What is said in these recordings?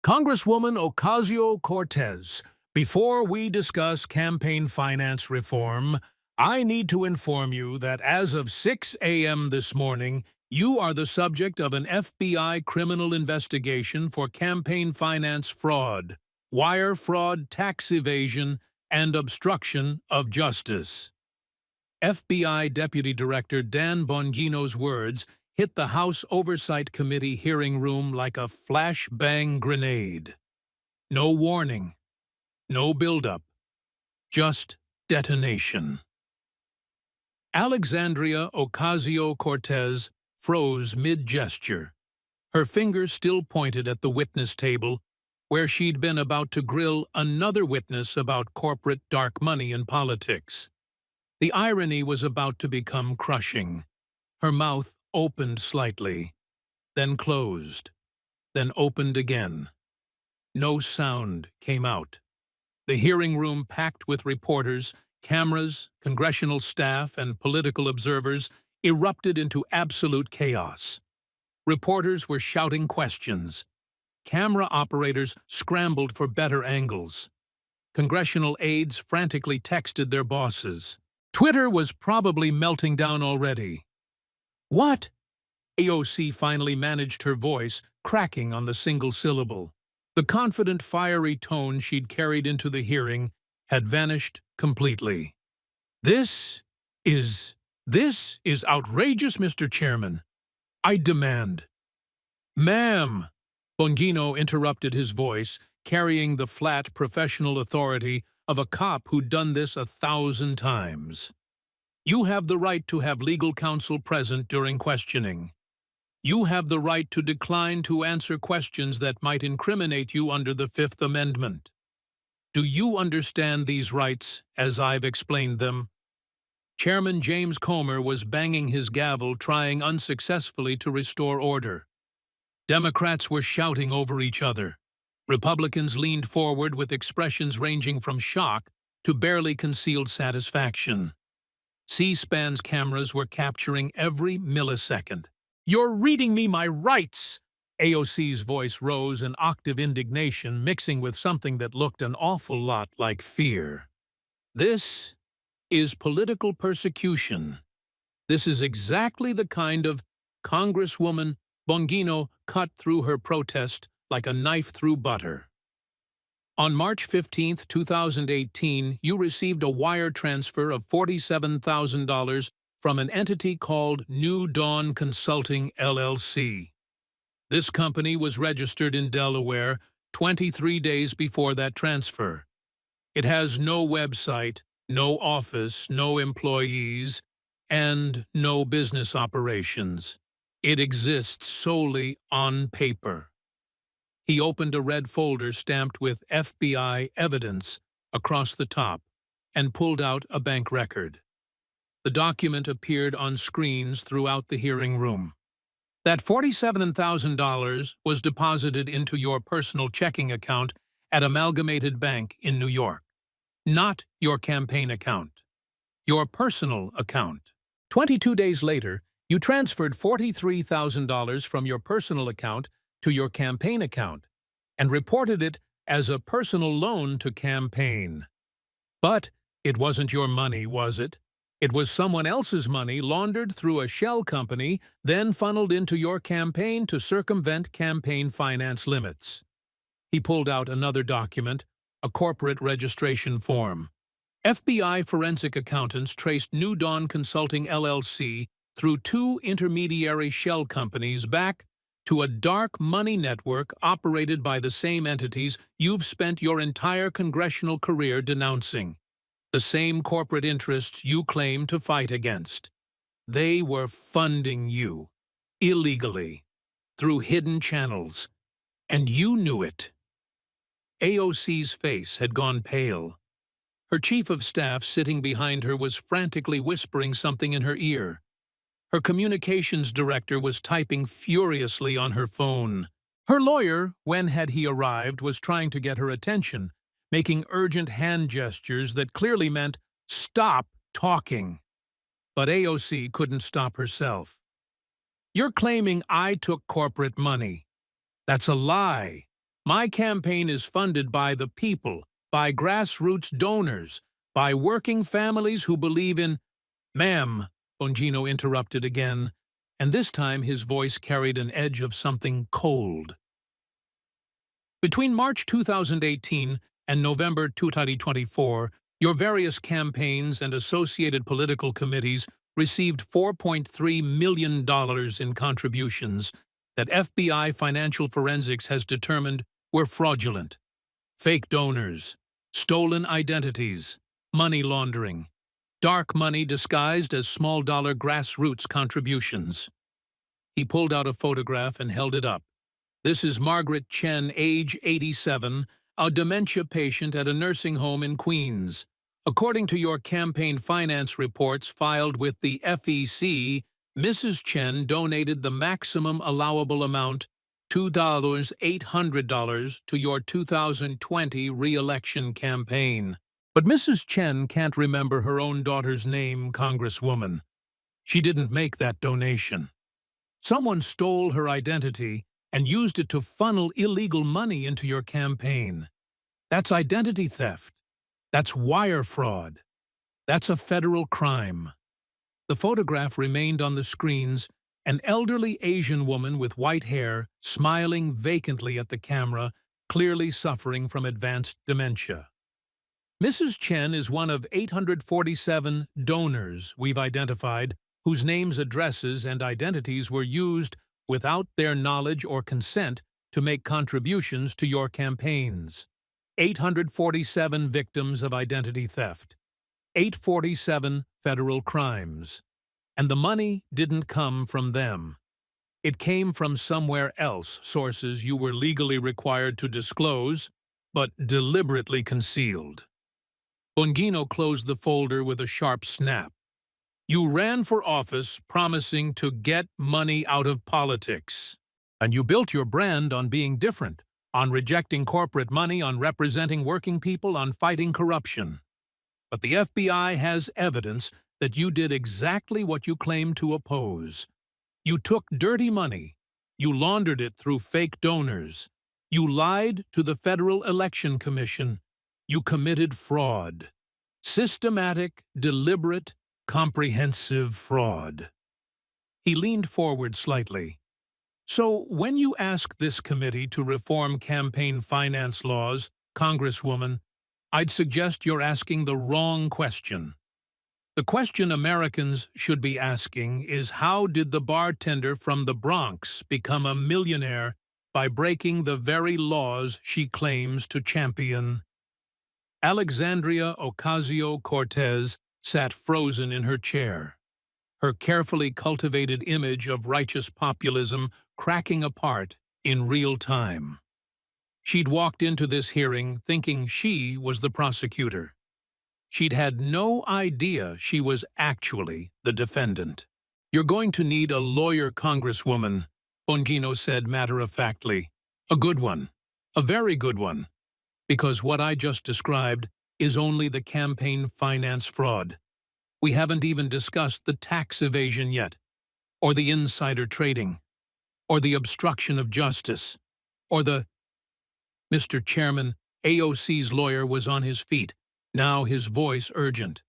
Congresswoman Ocasio-Cortez, before we discuss campaign finance reform, I need to inform you that as of 6 a.m. this morning, you are the subject of an FBI criminal investigation for campaign finance fraud, wire fraud, tax evasion, and obstruction of justice. FBI Deputy Director Dan Bongino's words hit the House Oversight Committee hearing room like a flashbang grenade. No warning, no buildup, just detonation. Alexandria Ocasio-Cortez froze mid-gesture. Her finger still pointed at the witness table, where she'd been about to grill another witness about corporate dark money in politics. The irony was about to become crushing. Her mouth opened slightly, then closed, then opened again. No sound came out. The hearing room, packed with reporters, cameras, congressional staff, and political observers, erupted into absolute chaos. Reporters were shouting questions. Camera operators scrambled for better angles. Congressional aides frantically texted their bosses. Twitter was probably melting down already. "What?" AOC finally managed her voice, cracking on the single syllable. The confident, fiery tone she'd carried into the hearing had vanished completely. This is outrageous, Mr. Chairman. I demand." "Ma'am," Bongino interrupted, his voice carrying the flat, professional authority of a cop who'd done this 1,000 times. "You have the right to have legal counsel present during questioning. You have the right to decline to answer questions that might incriminate you under the Fifth Amendment. Do you understand these rights as I've explained them?" Chairman James Comer was banging his gavel, trying unsuccessfully to restore order. Democrats were shouting over each other. Republicans leaned forward with expressions ranging from shock to barely concealed satisfaction. C-SPAN's cameras were capturing every millisecond. "You're reading me my rights!" AOC's voice rose in octave indignation, mixing with something that looked an awful lot like fear. "This is political persecution. This is exactly the kind of—" Congresswoman Bongino cut through her protest like a knife through butter. "On March 15, 2018, you received a wire transfer of $47,000 from an entity called New Dawn Consulting, LLC. This company was registered in Delaware 23 days before that transfer. It has no website, no office, no employees, and no business operations. It exists solely on paper." He opened a red folder stamped with FBI evidence across the top and pulled out a bank record. The document appeared on screens throughout the hearing room. "That $47,000 was deposited into your personal checking account at Amalgamated Bank in New York. Not your campaign account. Your personal account. 22 days later, you transferred $43,000 from your personal account to your campaign account and reported it as a personal loan to campaign. But it wasn't your money, was it? It was someone else's money laundered through a shell company, then funneled into your campaign to circumvent campaign finance limits." He pulled out another document, a corporate registration form. FBI forensic accountants traced New Dawn Consulting, LLC through 2 intermediary shell companies back to a dark money network operated by the same entities you've spent your entire congressional career denouncing. The same corporate interests you claim to fight against. They were funding you, illegally, through hidden channels, and you knew it. AOC's face had gone pale. Her chief of staff sitting behind her was frantically whispering something in her ear. Her communications director was typing furiously on her phone. Her lawyer, when had he arrived, was trying to get her attention, making urgent hand gestures that clearly meant, "Stop talking." But AOC couldn't stop herself. "You're claiming I took corporate money. That's a lie. My campaign is funded by the people, by grassroots donors, by working families who believe in—" "Ma'am," Bongino interrupted again, and this time his voice carried an edge of something cold. "Between March 2018 and November 2024, your various campaigns and associated political committees received $4.3 million in contributions that FBI Financial Forensics has determined were fraudulent. Fake donors, stolen identities, money laundering, dark money disguised as small-dollar grassroots contributions." He pulled out a photograph and held it up. "This is Margaret Chen, age 87, a dementia patient at a nursing home in Queens. According to your campaign finance reports filed with the FEC, Mrs. Chen donated the maximum allowable amount, $2,800, to your 2020 re-election campaign. But Mrs. Chen can't remember her own daughter's name, Congresswoman. She didn't make that donation. Someone stole her identity and used it to funnel illegal money into your campaign. That's identity theft. That's wire fraud. That's a federal crime." The photograph remained on the screens, an elderly Asian woman with white hair, smiling vacantly at the camera, clearly suffering from advanced dementia. "Mrs. Chen is one of 847 donors we've identified whose names, addresses, and identities were used without their knowledge or consent to make contributions to your campaigns. 847 victims of identity theft. 847 federal crimes. And the money didn't come from them. It came from somewhere else, sources you were legally required to disclose, but deliberately concealed." Bongino closed the folder with a sharp snap. "You ran for office promising to get money out of politics. And you built your brand on being different, on rejecting corporate money, on representing working people, on fighting corruption. But the FBI has evidence that you did exactly what you claim to oppose. You took dirty money. You laundered it through fake donors. You lied to the Federal Election Commission. You committed fraud. Systematic, deliberate, comprehensive fraud." He leaned forward slightly. "So when you ask this committee to reform campaign finance laws, Congresswoman, I'd suggest you're asking the wrong question. The question Americans should be asking is, how did the bartender from the Bronx become a millionaire by breaking the very laws she claims to champion?" Alexandria Ocasio-Cortez sat frozen in her chair, her carefully cultivated image of righteous populism cracking apart in real time. She'd walked into this hearing thinking she was the prosecutor. She'd had no idea she was actually the defendant. "You're going to need a lawyer, Congresswoman," Bongino said matter-of-factly. "A good one. A very good one. Because what I just described is only the campaign finance fraud. We haven't even discussed the tax evasion yet, or the insider trading, or the obstruction of justice, or the—" Mr. Chairman, AOC's lawyer was on his feet, now his voice urgent.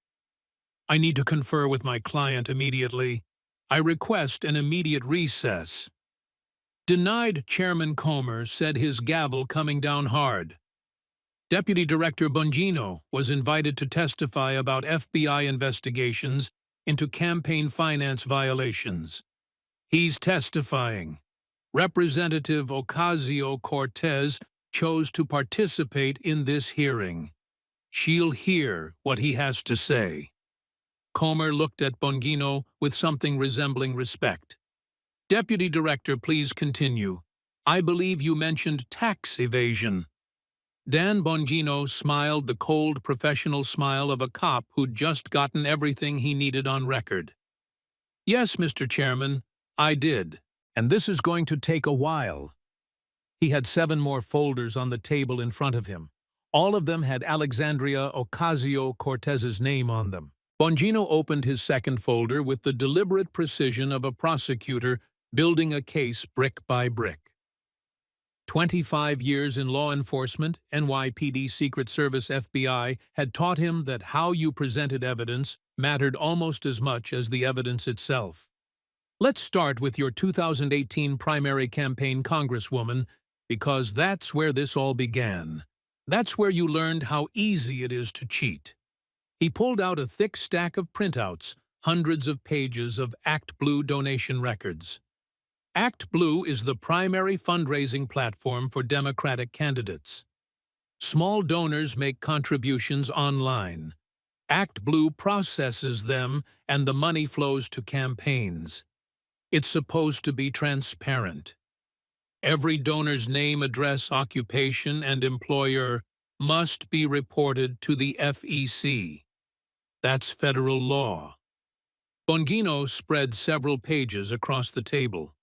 "I need to confer with my client immediately. I request an immediate recess." Denied. Chairman Comer said, his gavel coming down hard. Deputy Director Bongino was invited to testify about FBI investigations into campaign finance violations. He's testifying. Representative Ocasio-Cortez chose to participate in this hearing. She'll hear what he has to say. Comer looked at Bongino with something resembling respect. "Deputy Director, please continue. I believe you mentioned tax evasion." Dan Bongino smiled the cold professional smile of a cop who'd just gotten everything he needed on record. "Yes, Mr. Chairman, I did. And this is going to take a while." He had 7 more folders on the table in front of him. All of them had Alexandria Ocasio-Cortez's name on them. Bongino opened his second folder with the deliberate precision of a prosecutor building a case brick by brick. 25 years in law enforcement, NYPD, Secret Service, FBI, had taught him that how you presented evidence mattered almost as much as the evidence itself. Let's start with your 2018 primary campaign, Congresswoman, because that's where this all began. That's where you learned how easy it is to cheat. He pulled out a thick stack of printouts, hundreds of pages of Act Blue donation records. Act Blue is the primary fundraising platform for Democratic candidates. Small donors make contributions online. Act Blue processes them, and the money flows to campaigns. It's supposed to be transparent. Every donor's name, address, occupation, and employer must be reported to the FEC. That's federal law. Bongino spread several pages across the table.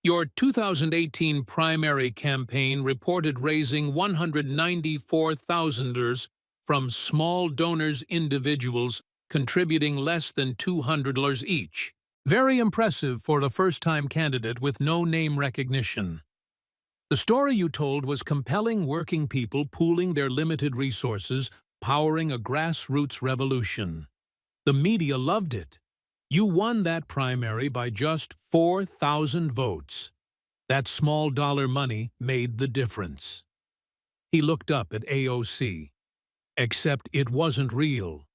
Your 2018 primary campaign reported raising $194,000 from small donors, individuals contributing less than $200 each. Very impressive for a first-time candidate with no name recognition. The story you told was compelling, working people pooling their limited resources, powering a grassroots revolution. The media loved it. You won that primary by just 4,000 votes. That small dollar money made the difference. He looked up at AOC. Except it wasn't real.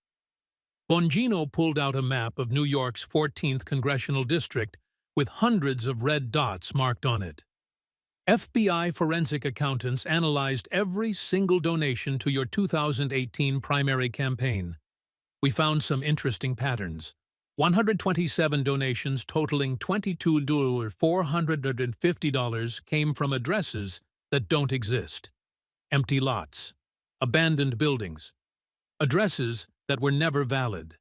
Bongino pulled out a map of New York's 14th congressional district with hundreds of red dots marked on it. FBI forensic accountants analyzed every single donation to your 2018 primary campaign. We found some interesting patterns. 127 donations totaling $22,450 came from addresses that don't exist. Empty lots, abandoned buildings, addresses that were never valid.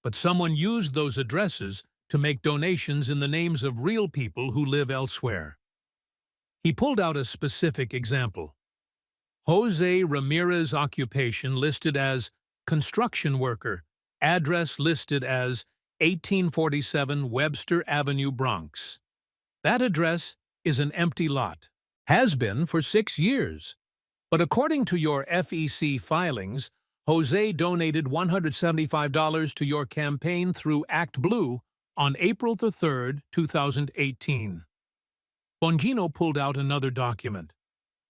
But someone used those addresses to make donations in the names of real people who live elsewhere. He pulled out a specific example. Jose Ramirez, occupation listed as construction worker, address listed as 1847 Webster Avenue, Bronx. That address is an empty lot. Has been for 6 years. But according to your FEC filings, Jose donated $175 to your campaign through Act Blue on April 3, 2018. Bongino pulled out another document.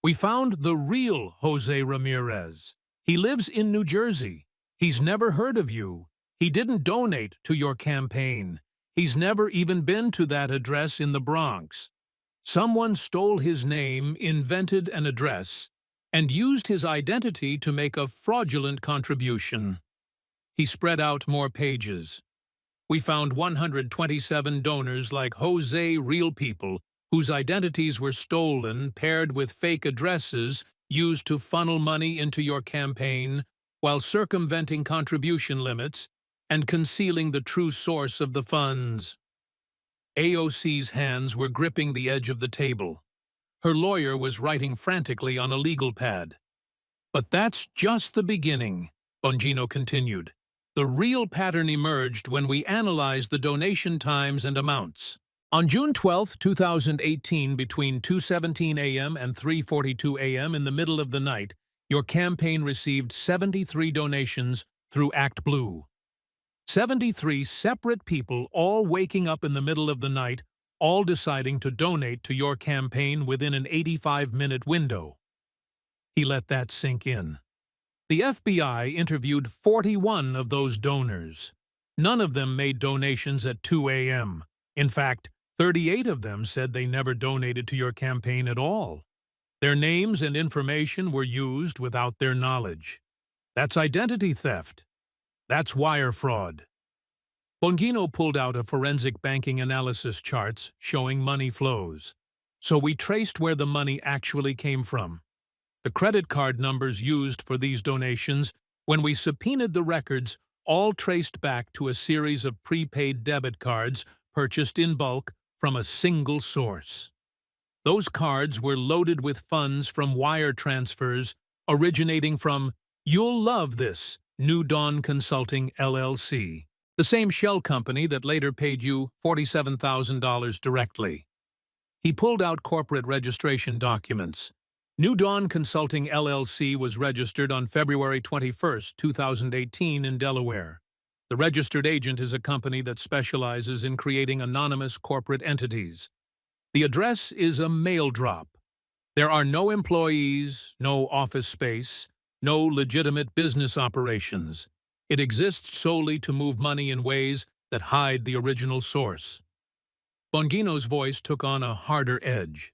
We found the real Jose Ramirez. He lives in New Jersey. He's never heard of you. He didn't donate to your campaign. He's never even been to that address in the Bronx. Someone stole his name, invented an address, and used his identity to make a fraudulent contribution. He spread out more pages. We found 127 donors like Jose, real people, whose identities were stolen, paired with fake addresses used to funnel money into your campaign while circumventing contribution limits and concealing the true source of the funds. AOC's hands were gripping the edge of the table. Her lawyer was writing frantically on a legal pad. But that's just the beginning, Bongino continued. The real pattern emerged when we analyzed the donation times and amounts. On June 12, 2018, between 2:17 a.m. and 3:42 a.m. in the middle of the night, your campaign received 73 donations through Act Blue. 73 separate people all waking up in the middle of the night, all deciding to donate to your campaign within an 85-minute window. He let that sink in. The FBI interviewed 41 of those donors. None of them made donations at 2 a.m. In fact, 38 of them said they never donated to your campaign at all. Their names and information were used without their knowledge. That's identity theft. That's wire fraud. Bongino pulled out a forensic banking analysis charts showing money flows. So we traced where the money actually came from. The credit card numbers used for these donations, when we subpoenaed the records, all traced back to a series of prepaid debit cards purchased in bulk from a single source. Those cards were loaded with funds from wire transfers originating from You'll Love This, New Dawn Consulting, LLC, the same shell company that later paid you $47,000 directly. He pulled out corporate registration documents. New Dawn Consulting LLC was registered on February 21, 2018 in Delaware. The registered agent is a company that specializes in creating anonymous corporate entities. The address is a mail drop. There are no employees, no office space, no legitimate business operations. It exists solely to move money in ways that hide the original source. Bongino's voice took on a harder edge.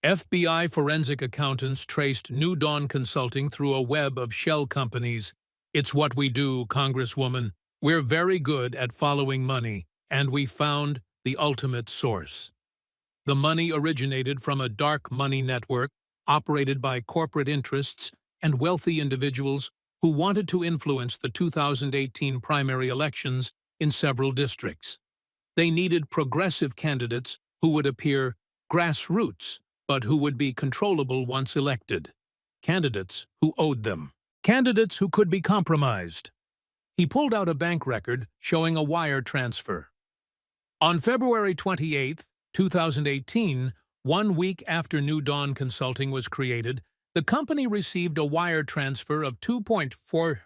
FBI forensic accountants traced New Dawn Consulting through a web of shell companies. It's what we do, Congresswoman. We're very good at following money, and we found the ultimate source. The money originated from a dark money network operated by corporate interests and wealthy individuals who wanted to influence the 2018 primary elections in several districts. They needed progressive candidates who would appear grassroots, but who would be controllable once elected. Candidates who owed them. Candidates who could be compromised. He pulled out a bank record showing a wire transfer. On February 28, 2018, 1 week after New Dawn Consulting was created, the company received a wire transfer of $2.4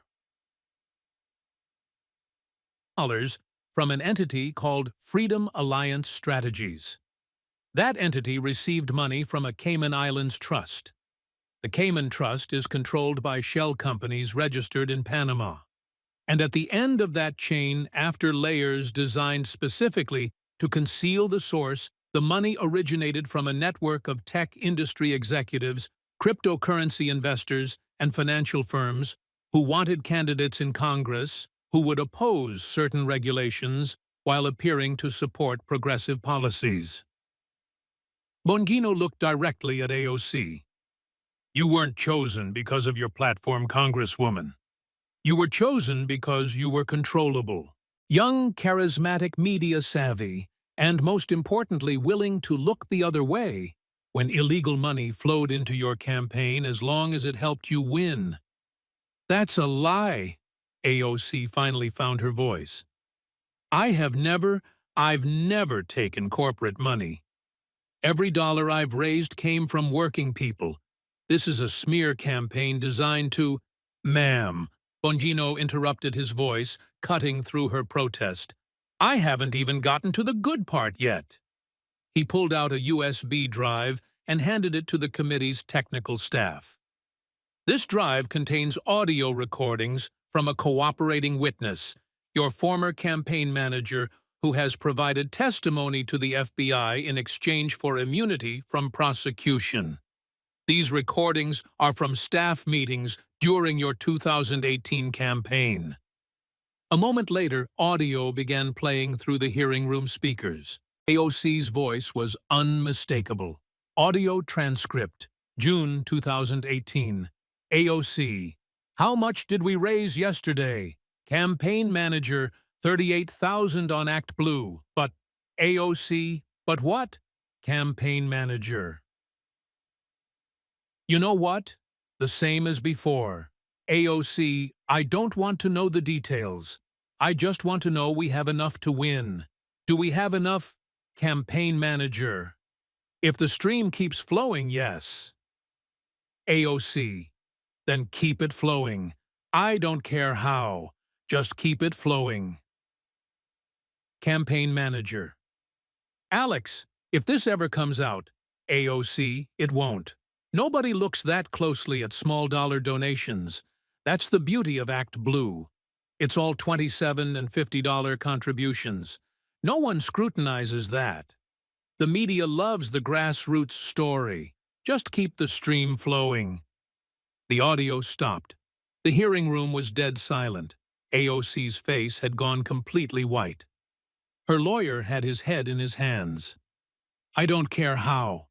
million from an entity called Freedom Alliance Strategies. That entity received money from a Cayman Islands trust. The Cayman Trust is controlled by shell companies registered in Panama. And at the end of that chain, after layers designed specifically to conceal the source, the money originated from a network of tech industry executives, cryptocurrency investors, and financial firms who wanted candidates in Congress who would oppose certain regulations while appearing to support progressive policies. Bongino looked directly at AOC. You weren't chosen because of your platform, Congresswoman. You were chosen because you were controllable, young, charismatic, media-savvy, and most importantly, willing to look the other way when illegal money flowed into your campaign as long as it helped you win. That's a lie, AOC finally found her voice. I've never taken corporate money. Every dollar I've raised came from working people. This is a smear campaign designed to— Ma'am, Bongino interrupted his voice, cutting through her protest. I haven't even gotten to the good part yet. He pulled out a USB drive and handed it to the committee's technical staff. This drive contains audio recordings from a cooperating witness, your former campaign manager, who has provided testimony to the FBI in exchange for immunity from prosecution. These recordings are from staff meetings during your 2018 campaign. A moment later, audio began playing through the hearing room speakers. AOC's voice was unmistakable. Audio transcript, June 2018. AOC, how much did we raise yesterday? Campaign manager, $38,000 on Act Blue. But AOC, but what? Campaign manager. You know what? The same as before. AOC, I don't want to know the details. I just want to know we have enough to win. Do we have enough? Campaign manager. If the stream keeps flowing, yes. AOC. Then keep it flowing. I don't care how. Just keep it flowing. Campaign manager. Alex, if this ever comes out, AOC, it won't. Nobody looks that closely at small-dollar donations. That's the beauty of Act Blue. It's all $27 and $50 contributions. No one scrutinizes that. The media loves the grassroots story. Just keep the stream flowing. The audio stopped. The hearing room was dead silent. AOC's face had gone completely white. Her lawyer had his head in his hands. I don't care how.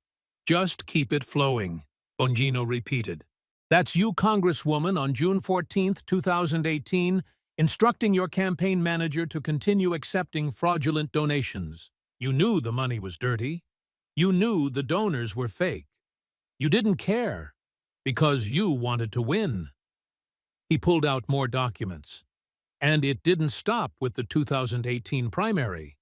Just keep it flowing, Bongino repeated. That's you, Congresswoman, on June 14, 2018, instructing your campaign manager to continue accepting fraudulent donations. You knew the money was dirty. You knew the donors were fake. You didn't care because you wanted to win. He pulled out more documents. And it didn't stop with the 2018 primary.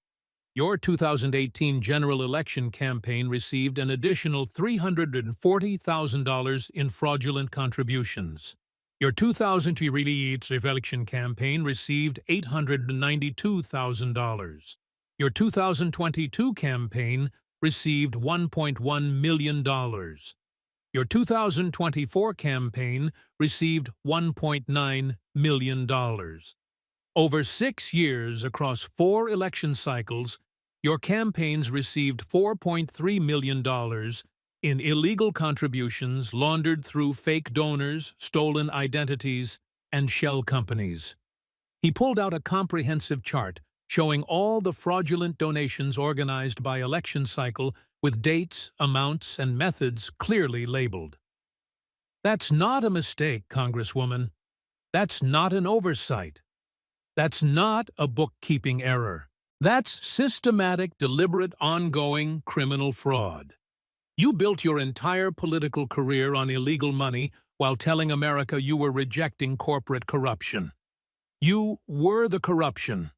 Your 2018 general election campaign received an additional $340,000 in fraudulent contributions. Your 2020 election campaign received $892,000. Your 2022 campaign received $1.1 million. Your 2024 campaign received $1.9 million. Over 6 years across 4 election cycles, your campaigns received $4.3 million in illegal contributions laundered through fake donors, stolen identities, and shell companies. He pulled out a comprehensive chart showing all the fraudulent donations organized by election cycle with dates, amounts, and methods clearly labeled. That's not a mistake, Congresswoman. That's not an oversight. That's not a bookkeeping error. That's systematic, deliberate, ongoing criminal fraud. You built your entire political career on illegal money while telling America you were rejecting corporate corruption. You were the corruption.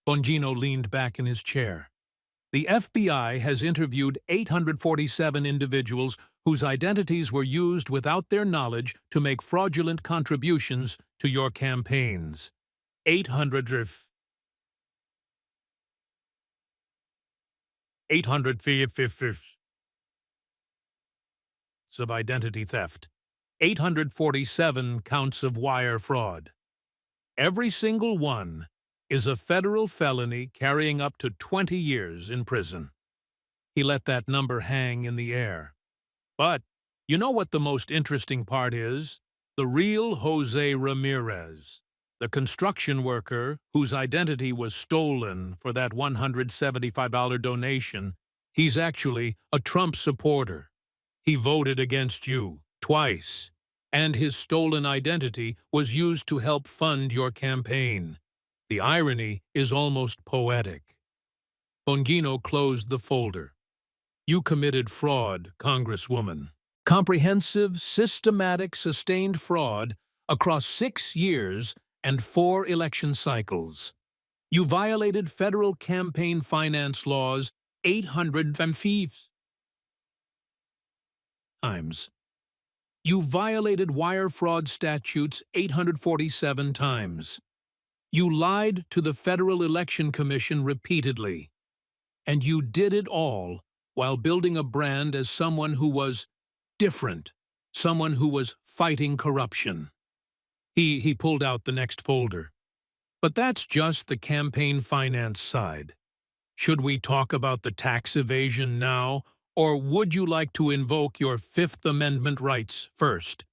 Bongino leaned back in his chair. The FBI has interviewed 847 individuals whose identities were used without their knowledge to make fraudulent contributions to your campaigns. 850 of identity theft, 847 counts of wire fraud. Every single one is a federal felony carrying up to 20 years in prison. He let that number hang in the air. But you know what the most interesting part is? The real Jose Ramirez, the construction worker whose identity was stolen for that $175 donation, he's actually a Trump supporter. He voted against you twice, and his stolen identity was used to help fund your campaign. The irony is almost poetic. Bongino closed the folder. You committed fraud, Congresswoman. Comprehensive, systematic, sustained fraud across 6 years and 4 election cycles. You violated federal campaign finance laws 850 times. You violated wire fraud statutes 847 times. You lied to the Federal Election Commission repeatedly. And you did it all while building a brand as someone who was different, someone who was fighting corruption. He pulled out the next folder. But that's just the campaign finance side. Should we talk about the tax evasion now, or would you like to invoke your Fifth Amendment rights first?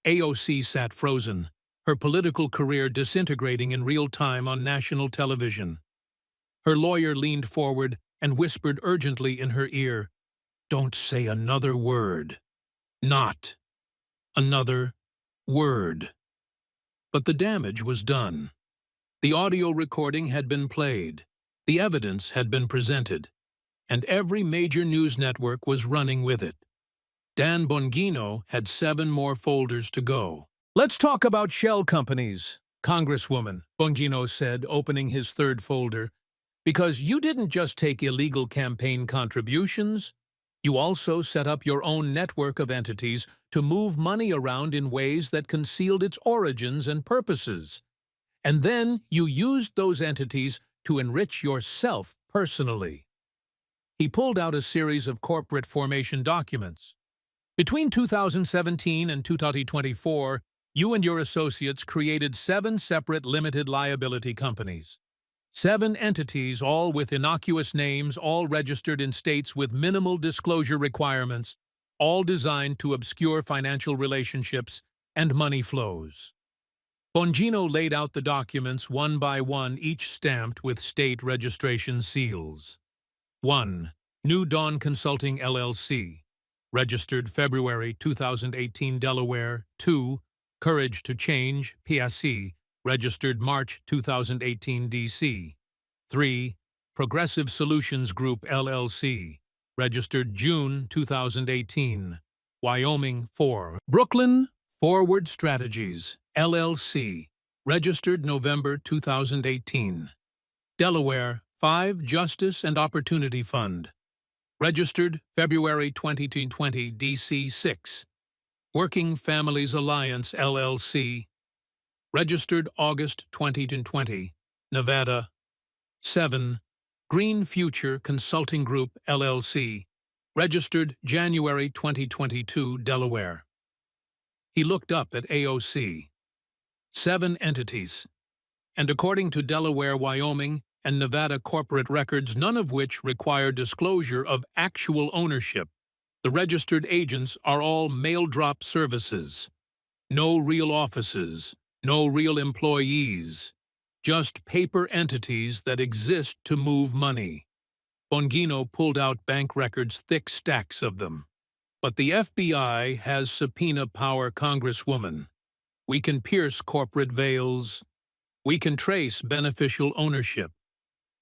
AOC sat frozen, her political career disintegrating in real time on national television. Her lawyer leaned forward and whispered urgently in her ear, "Don't say another word. Not another word." But the damage was done. The audio recording had been played, the evidence had been presented, and every major news network was running with it. Dan Bongino had 7 more folders to go. "Let's talk about shell companies, Congresswoman," Bongino said, opening his 3rd folder. "Because you didn't just take illegal campaign contributions, you also set up your own network of entities to move money around in ways that concealed its origins and purposes. And then you used those entities to enrich yourself personally." He pulled out a series of corporate formation documents. Between 2017 and 2024, you and your associates created 7 separate limited liability companies. 7 entities, all with innocuous names, all registered in states with minimal disclosure requirements, all designed to obscure financial relationships and money flows. Bongino laid out the documents one by one, each stamped with state registration seals. 1. New Dawn Consulting LLC, registered February 2018, Delaware. 2. Courage to Change PSC, registered March 2018, DC. 3. Progressive Solutions Group LLC, registered June 2018, Wyoming. 4. Brooklyn Forward Strategies LLC, registered November 2018, Delaware. 5. Justice and Opportunity Fund. Registered February 2020, DC 6. Working Families Alliance, LLC. Registered August 2020, Nevada. 7. Green Future Consulting Group, LLC. Registered January 2022, Delaware. He looked up at AOC. 7 entities. And according to Delaware, Wyoming, and Nevada corporate records, none of which require disclosure of actual ownership, the registered agents are all mail drop services. No real offices, no real employees, just paper entities that exist to move money. Bongino pulled out bank records, thick stacks of them. But the FBI has subpoena power, Congresswoman. We can pierce corporate veils. We can trace beneficial ownership.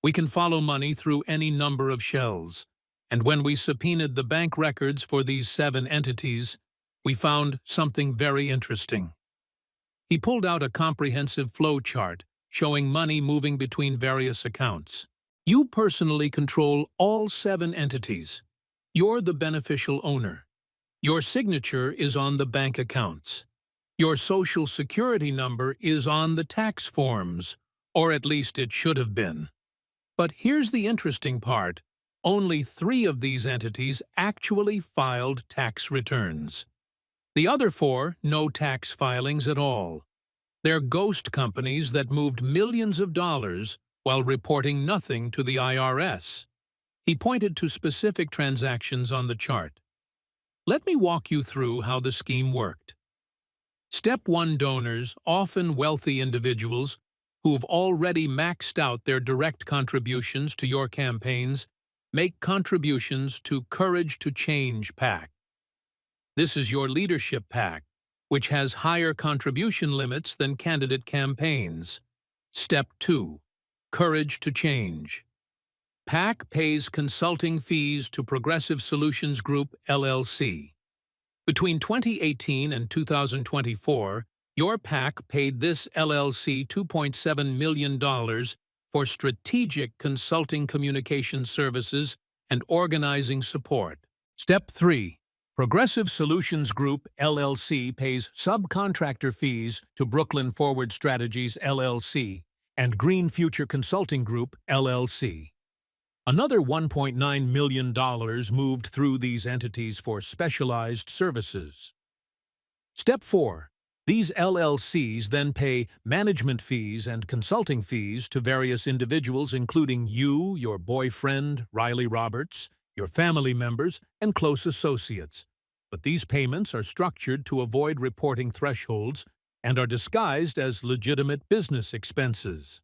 We can follow money through any number of shells. And when we subpoenaed the bank records for these 7 entities, we found something very interesting. He pulled out a comprehensive flow chart showing money moving between various accounts. You personally control all 7 entities. You're the beneficial owner. Your signature is on the bank accounts. Your social security number is on the tax forms, or at least it should have been. But here's the interesting part. Only 3 of these entities actually filed tax returns. The other 4, no tax filings at all. They're ghost companies that moved millions of dollars while reporting nothing to the IRS. He pointed to specific transactions on the chart. Let me walk you through how the scheme worked. Step 1: donors, often wealthy individuals, who've already maxed out their direct contributions to your campaigns, make contributions to Courage to Change PAC. This is your leadership PAC, which has higher contribution limits than candidate campaigns. Step 2: Courage to Change. PAC pays consulting fees to Progressive Solutions Group, LLC. Between 2018 and 2024, your PAC paid this LLC $2.7 million for strategic consulting communication services and organizing support. Step 3: Progressive Solutions Group, LLC pays subcontractor fees to Brooklyn Forward Strategies, LLC, and Green Future Consulting Group, LLC. Another $1.9 million moved through these entities for specialized services. Step 4: These LLCs then pay management fees and consulting fees to various individuals, including you, your boyfriend, Riley Roberts, your family members, and close associates. But these payments are structured to avoid reporting thresholds and are disguised as legitimate business expenses.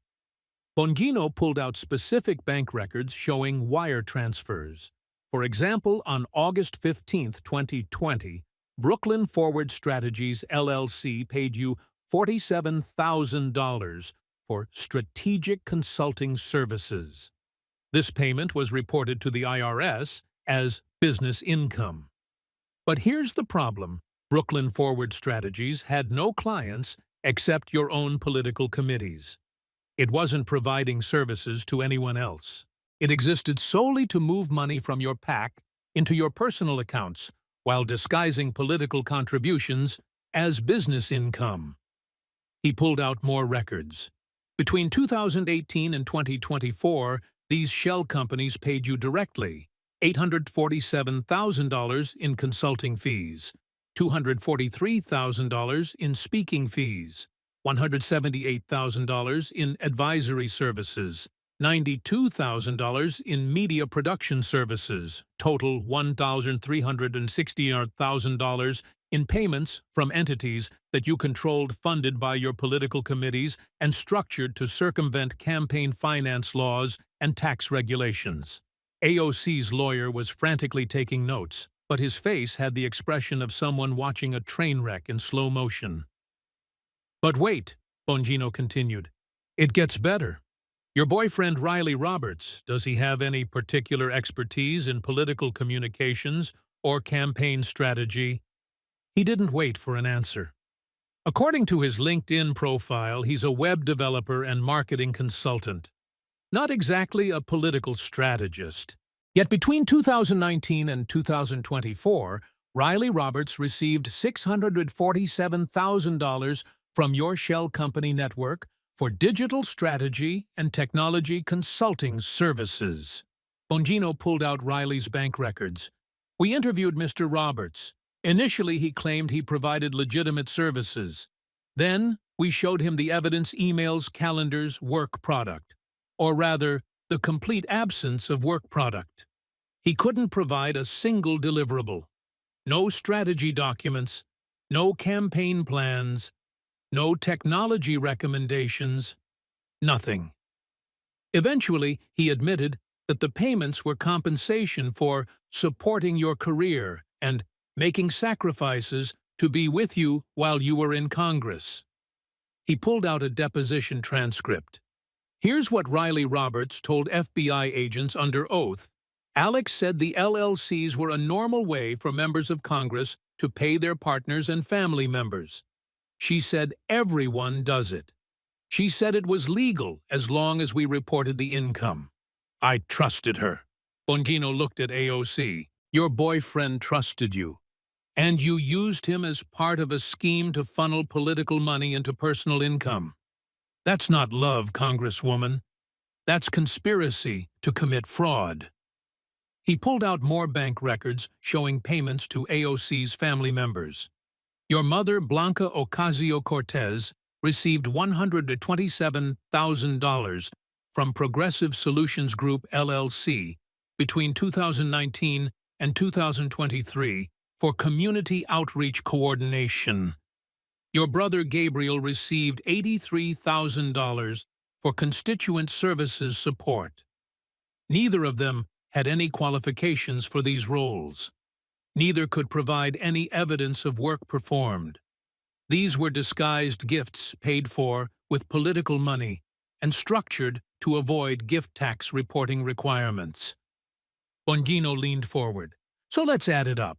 Bongino pulled out specific bank records showing wire transfers. For example, on August 15, 2020, Brooklyn Forward Strategies, LLC paid you $47,000 for strategic consulting services. This payment was reported to the IRS as business income. But here's the problem. Brooklyn Forward Strategies had no clients except your own political committees. It wasn't providing services to anyone else. It existed solely to move money from your PAC into your personal accounts while disguising political contributions as business income. He pulled out more records. Between 2018 and 2024, these shell companies paid you directly $847,000 in consulting fees, $243,000 in speaking fees, $178,000 in advisory services, $92,000 in media production services, total $1,360,000 in payments from entities that you controlled, funded by your political committees and structured to circumvent campaign finance laws and tax regulations. AOC's lawyer was frantically taking notes, but his face had the expression of someone watching a train wreck in slow motion. But wait, Bongino continued. It gets better. Your boyfriend Riley Roberts, does he have any particular expertise in political communications or campaign strategy? He didn't wait for an answer. According to his LinkedIn profile, he's a web developer and marketing consultant. Not exactly a political strategist. Yet between 2019 and 2024, Riley Roberts received $647,000 from your shell company network for digital strategy and technology consulting services. Bongino pulled out Riley's bank records. We interviewed Mr. Roberts. Initially, he claimed he provided legitimate services. Then, we showed him the evidence, emails, calendars, work product. Or rather, the complete absence of work product. He couldn't provide a single deliverable. No strategy documents, no campaign plans, no technology recommendations, nothing. Eventually, he admitted that the payments were compensation for supporting your career and making sacrifices to be with you while you were in Congress. He pulled out a deposition transcript. Here's what Riley Roberts told FBI agents under oath. Alex said the LLCs were a normal way for members of Congress to pay their partners and family members. She said everyone does it. She said it was legal as long as we reported the income. I trusted her. Bongino looked at AOC. Your boyfriend trusted you. And you used him as part of a scheme to funnel political money into personal income. That's not love, Congresswoman. That's conspiracy to commit fraud. He pulled out more bank records showing payments to AOC's family members. Your mother, Blanca Ocasio-Cortez, received $127,000 from Progressive Solutions Group LLC between 2019 and 2023 for community outreach coordination. Your brother Gabriel received $83,000 for constituent services support. Neither of them had any qualifications for these roles. Neither could provide any evidence of work performed. These were disguised gifts paid for with political money and structured to avoid gift tax reporting requirements. Bongino leaned forward. So let's add it up.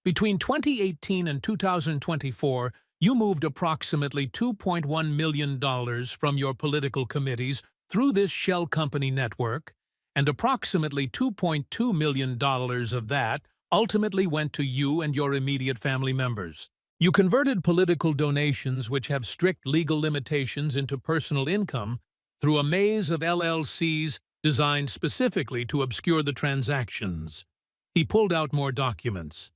Between 2018 and 2024, you moved approximately $2.1 million from your political committees through this shell company network, and approximately $2.2 million of that ultimately went to you and your immediate family members. You converted political donations which have strict legal limitations into personal income through a maze of LLCs designed specifically to obscure the transactions. He pulled out more documents.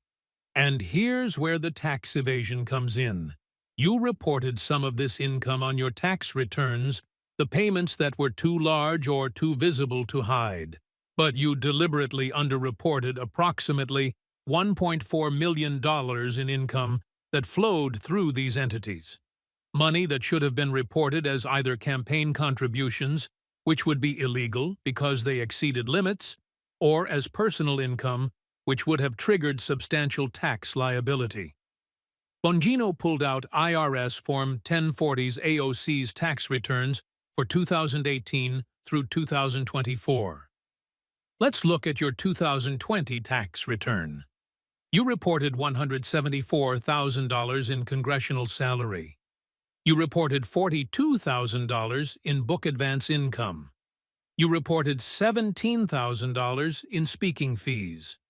And here's where the tax evasion comes in. You reported some of this income on your tax returns, the payments that were too large or too visible to hide. But you deliberately underreported approximately $1.4 million in income that flowed through these entities. Money that should have been reported as either campaign contributions, which would be illegal because they exceeded limits, or as personal income, which would have triggered substantial tax liability. Bongino pulled out IRS Form 1040's AOC's tax returns for 2018 through 2024. Let's look at your 2020 tax return. You reported $174,000 in congressional salary. You reported $42,000 in book advance income. You reported $17,000 in speaking fees.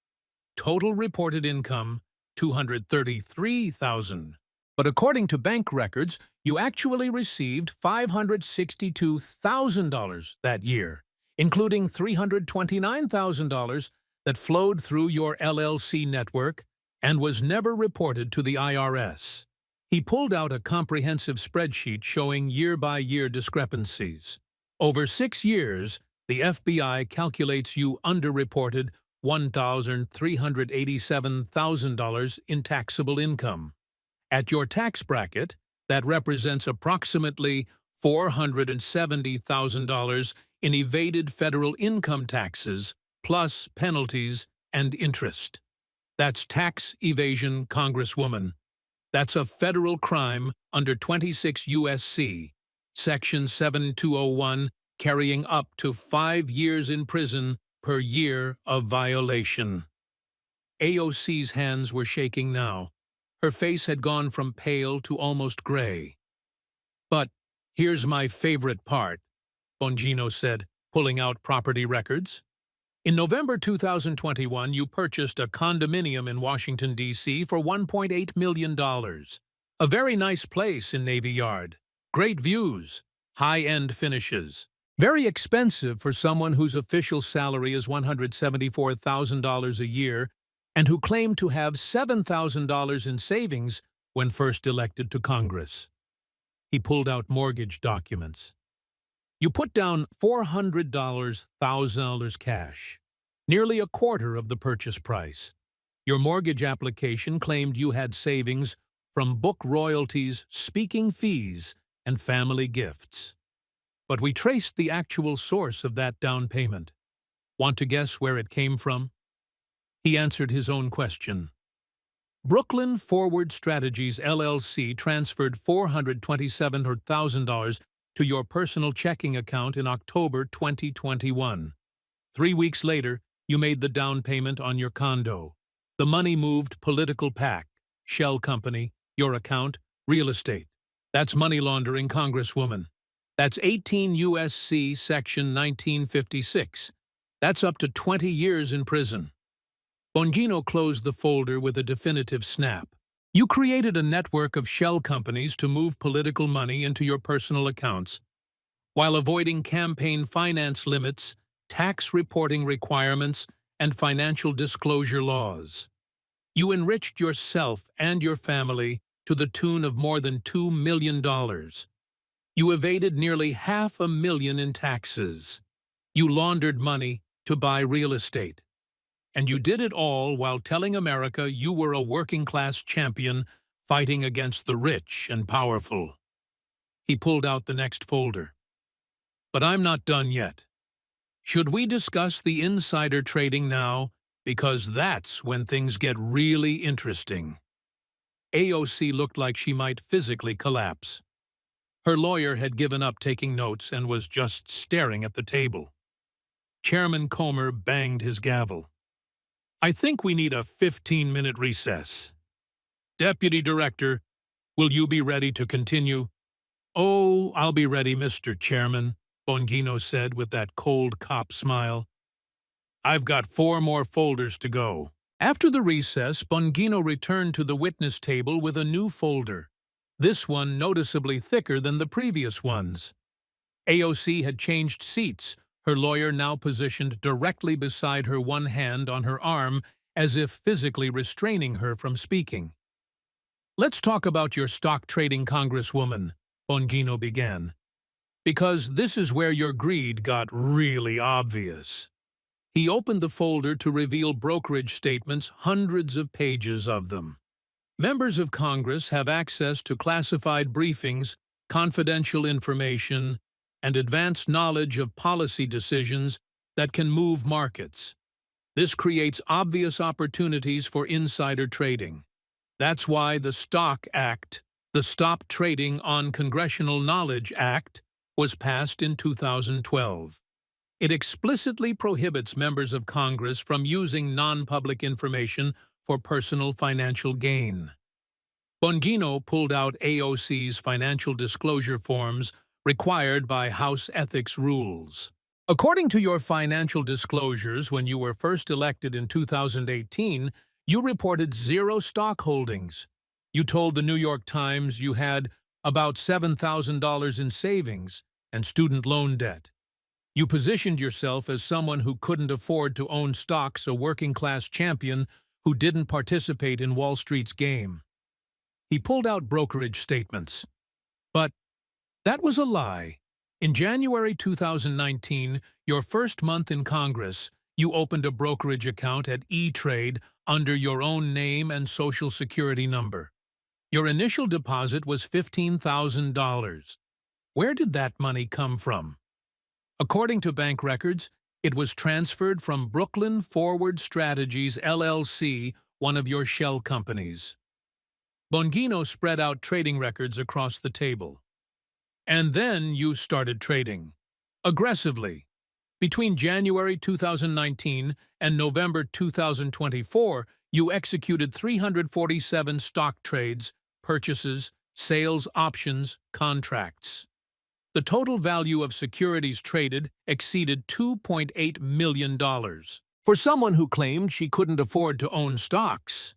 Total reported income, $233,000. But according to bank records, you actually received $562,000 that year, including $329,000 that flowed through your LLC network and was never reported to the IRS. He pulled out a comprehensive spreadsheet showing year-by-year discrepancies. Over 6 years, the FBI calculates you underreported $1,387,000 in taxable income. At your tax bracket, that represents approximately $470,000 in evaded federal income taxes, plus penalties and interest. That's tax evasion, Congresswoman. That's a federal crime under 26 U.S.C. Section 7201, carrying up to 5 years in prison per year of violation. AOC's hands were shaking now. Her face had gone from pale to almost gray. But here's my favorite part, Bongino said. pulling out property records. In November 2021, you purchased a condominium in Washington, D.C. for $1.8 million. A very nice place in Navy Yard. Great views, high-end finishes. Very expensive for someone whose official salary is $174,000 a year and who claimed to have $7,000 in savings when first elected to Congress. He pulled out mortgage documents. You put down $400,000 cash, nearly a quarter of the purchase price. Your mortgage application claimed you had savings from book royalties, speaking fees, and family gifts. But we traced the actual source of that down payment. Want to guess where it came from? He answered his own question. Brooklyn Forward Strategies LLC transferred $427,000 to your personal checking account in October 2021. 3 weeks later, you made the down payment on your condo. The money moved political PAC, shell company, your account, real estate. That's money laundering, Congresswoman. That's 18 U.S.C. Section 1956. That's up to 20 years in prison. Bongino closed the folder with a definitive snap. You created a network of shell companies to move political money into your personal accounts, while avoiding campaign finance limits, tax reporting requirements, and financial disclosure laws. You enriched yourself and your family to the tune of more than $2 million. You evaded nearly $500,000 in taxes. You laundered money to buy real estate. And you did it all while telling America you were a working-class champion fighting against the rich and powerful. He pulled out the next folder. But I'm not done yet. Should we discuss the insider trading now? Because that's when things get really interesting. AOC looked like she might physically collapse. Her lawyer had given up taking notes and was just staring at the table. Chairman Comer banged his gavel. I think we need a 15-minute recess. Deputy Director, will you be ready to continue? Oh, I'll be ready, Mr. Chairman, Bongino said with that cold cop smile. I've got 4 more folders to go. After the recess, Bongino returned to the witness table with a new folder, this one noticeably thicker than the previous ones. AOC had changed seats, her lawyer now positioned directly beside her, one hand on her arm, as if physically restraining her from speaking. Let's talk about your stock trading, Congresswoman, Bongino began, because this is where your greed got really obvious. He opened the folder to reveal brokerage statements, hundreds of pages of them. Members of Congress have access to classified briefings, confidential information, and advanced knowledge of policy decisions that can move markets. This creates obvious opportunities for insider trading. That's why the Stock Act, the Stop Trading on Congressional Knowledge Act, was passed in 2012. It explicitly prohibits members of Congress from using non-public information for personal financial gain. Bongino pulled out AOC's financial disclosure forms required by House ethics rules. According to your financial disclosures when you were first elected in 2018, you reported 0 stock holdings. You told the New York Times you had about $7,000 in savings and student loan debt. You positioned yourself as someone who couldn't afford to own stocks, a working-class champion who didn't participate in Wall Street's game. He pulled out brokerage statements. But that was a lie. In January 2019, your first month in Congress, you opened a brokerage account at E-Trade under your own name and Social Security number. Your initial deposit was $15,000. Where did that money come from? According to bank records, it was transferred from Brooklyn Forward Strategies LLC, one of your shell companies. Bongino spread out trading records across the table. And then you started trading. Aggressively. Between January 2019 and November 2024, you executed 347 stock trades, purchases, sales options, contracts. The total value of securities traded exceeded $2.8 million. For someone who claimed she couldn't afford to own stocks,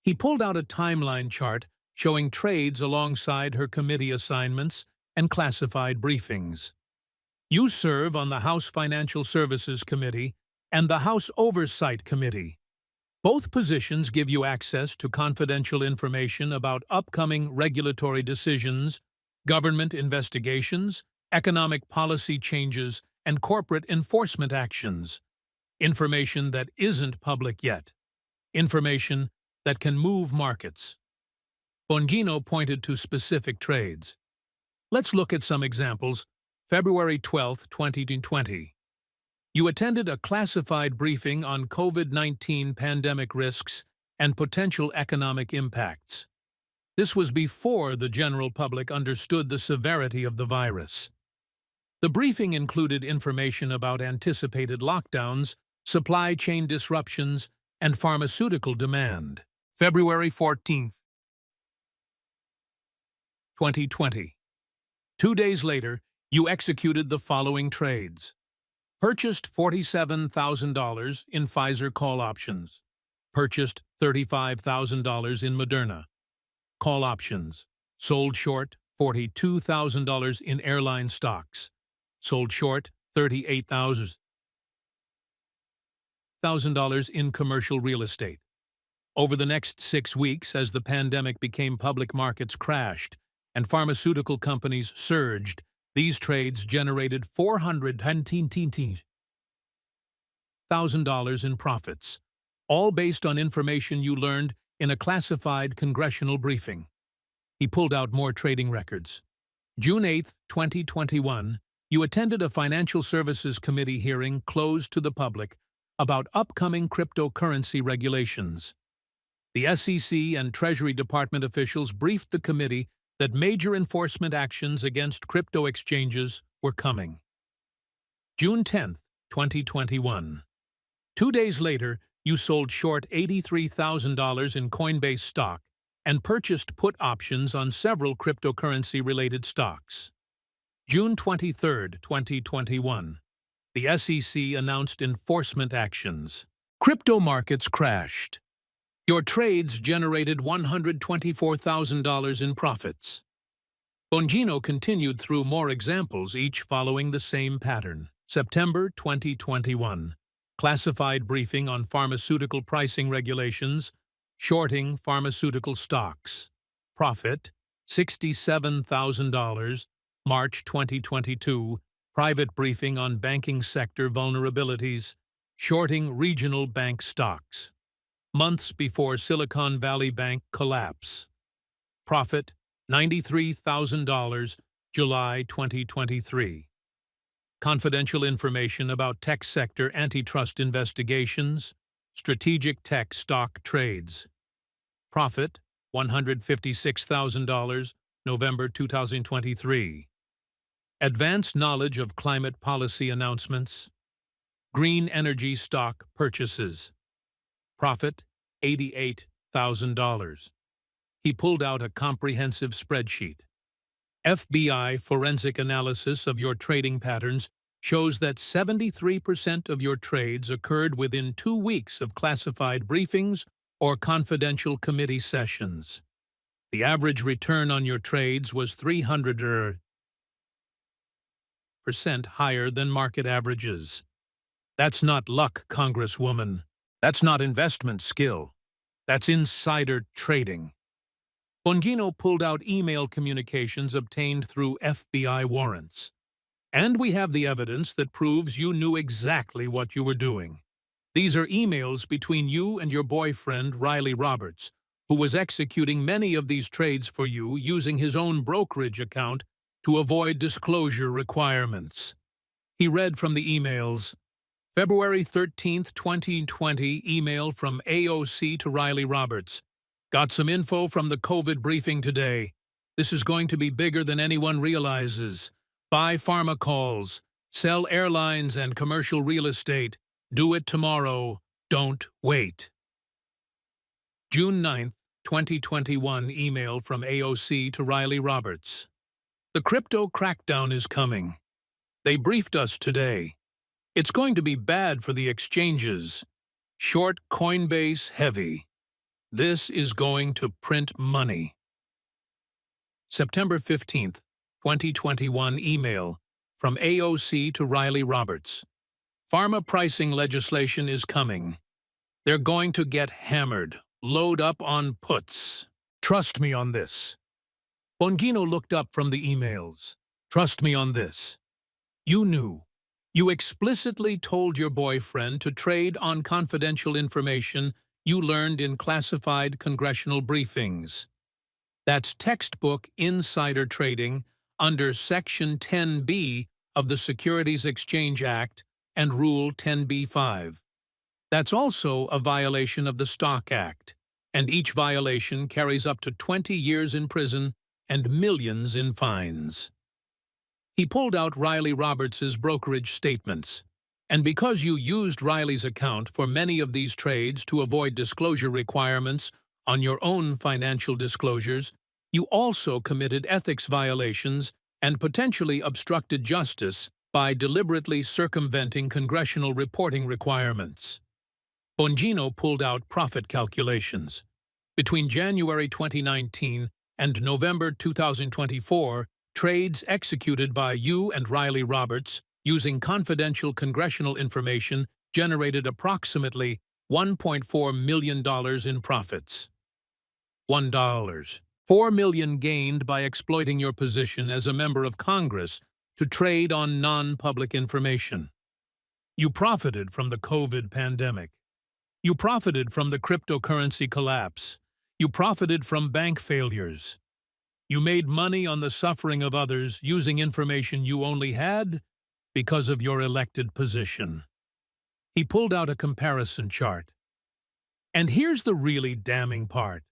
he pulled out a timeline chart showing trades alongside her committee assignments and classified briefings. You serve on the House Financial Services Committee and the House Oversight Committee. Both positions give you access to confidential information about upcoming regulatory decisions, government investigations, economic policy changes, and corporate enforcement actions. Information that isn't public yet. Information that can move markets. Bongino pointed to specific trades. Let's look at some examples. February 12, 2020. You attended a classified briefing on COVID-19 pandemic risks and potential economic impacts. This was before the general public understood the severity of the virus. The briefing included information about anticipated lockdowns, supply chain disruptions, and pharmaceutical demand. February 14, 2020. 2 days later, you executed the following trades. Purchased $47,000 in Pfizer call options. Purchased $35,000 in Moderna call options. Sold short $42,000 in airline stocks. Sold short $38,000 in commercial real estate. Over the next 6 weeks, as the pandemic became public, markets crashed and pharmaceutical companies surged. These trades generated $410,000 in profits, all based on information you learned in a classified congressional briefing. He pulled out more trading records. June 8, 2021, you attended a Financial Services Committee hearing closed to the public about upcoming cryptocurrency regulations. The SEC and Treasury Department officials briefed the committee that major enforcement actions against crypto exchanges were coming. June 10, 2021. 2 days later, you sold short $83,000 in Coinbase stock and purchased put options on several cryptocurrency-related stocks. June 23, 2021. The SEC announced enforcement actions. Crypto markets crashed. Your trades generated $124,000 in profits. Bongino continued through more examples, each following the same pattern. September 2021. Classified briefing on pharmaceutical pricing regulations, shorting pharmaceutical stocks. Profit, $67,000. March 2022. Private briefing on banking sector vulnerabilities, shorting regional bank stocks. Months before Silicon Valley Bank collapse. Profit, $93,000, July 2023. Confidential information about tech sector antitrust investigations, strategic tech stock trades. Profit, $156,000, November 2023. Advanced knowledge of climate policy announcements. Green energy stock purchases. Profit, $88,000. He pulled out a comprehensive spreadsheet. FBI forensic analysis of your trading patterns shows that 73% of your trades occurred within 2 weeks of classified briefings or confidential committee sessions. The average return on your trades was 300% higher than market averages. That's not luck, Congresswoman. That's not investment skill. That's insider trading. Bongino pulled out email communications obtained through FBI warrants. And we have the evidence that proves you knew exactly what you were doing. These are emails between you and your boyfriend, Riley Roberts, who was executing many of these trades for you using his own brokerage account to avoid disclosure requirements. He read from the emails. February 13, 2020, email from AOC to Riley Roberts. Got some info from the COVID briefing today. This is going to be bigger than anyone realizes. Buy pharma calls, sell airlines and commercial real estate. Do it tomorrow. Don't wait. June 9, 2021, email from AOC to Riley Roberts. The crypto crackdown is coming. They briefed us today. It's going to be bad for the exchanges. Short Coinbase heavy. This is going to print money. September 15th, 2021 email from AOC to Riley Roberts. Pharma pricing legislation is coming. They're going to get hammered. Load up on puts. Trust me on this. Bongino looked up from the emails. Trust me on this. You knew. You explicitly told your boyfriend to trade on confidential information you learned in classified congressional briefings. That's textbook insider trading under Section 10B of the Securities Exchange Act and Rule 10b-5. That's also a violation of the Stock Act, and each violation carries up to 20 years in prison and millions in fines. He pulled out Riley Roberts' brokerage statements, and because you used Riley's account for many of these trades to avoid disclosure requirements on your own financial disclosures, you also committed ethics violations and potentially obstructed justice by deliberately circumventing congressional reporting requirements. Bongino pulled out profit calculations. Between January 2019 and November 2024, trades executed by you and Riley Roberts using confidential congressional information generated approximately $1.4 million in profits. $1. $4 million gained by exploiting your position as a member of Congress to trade on non-public information. You profited from the COVID pandemic. You profited from the cryptocurrency collapse. You profited from bank failures. You made money on the suffering of others using information you only had because of your elected position. He pulled out a comparison chart. And here's the really damning part.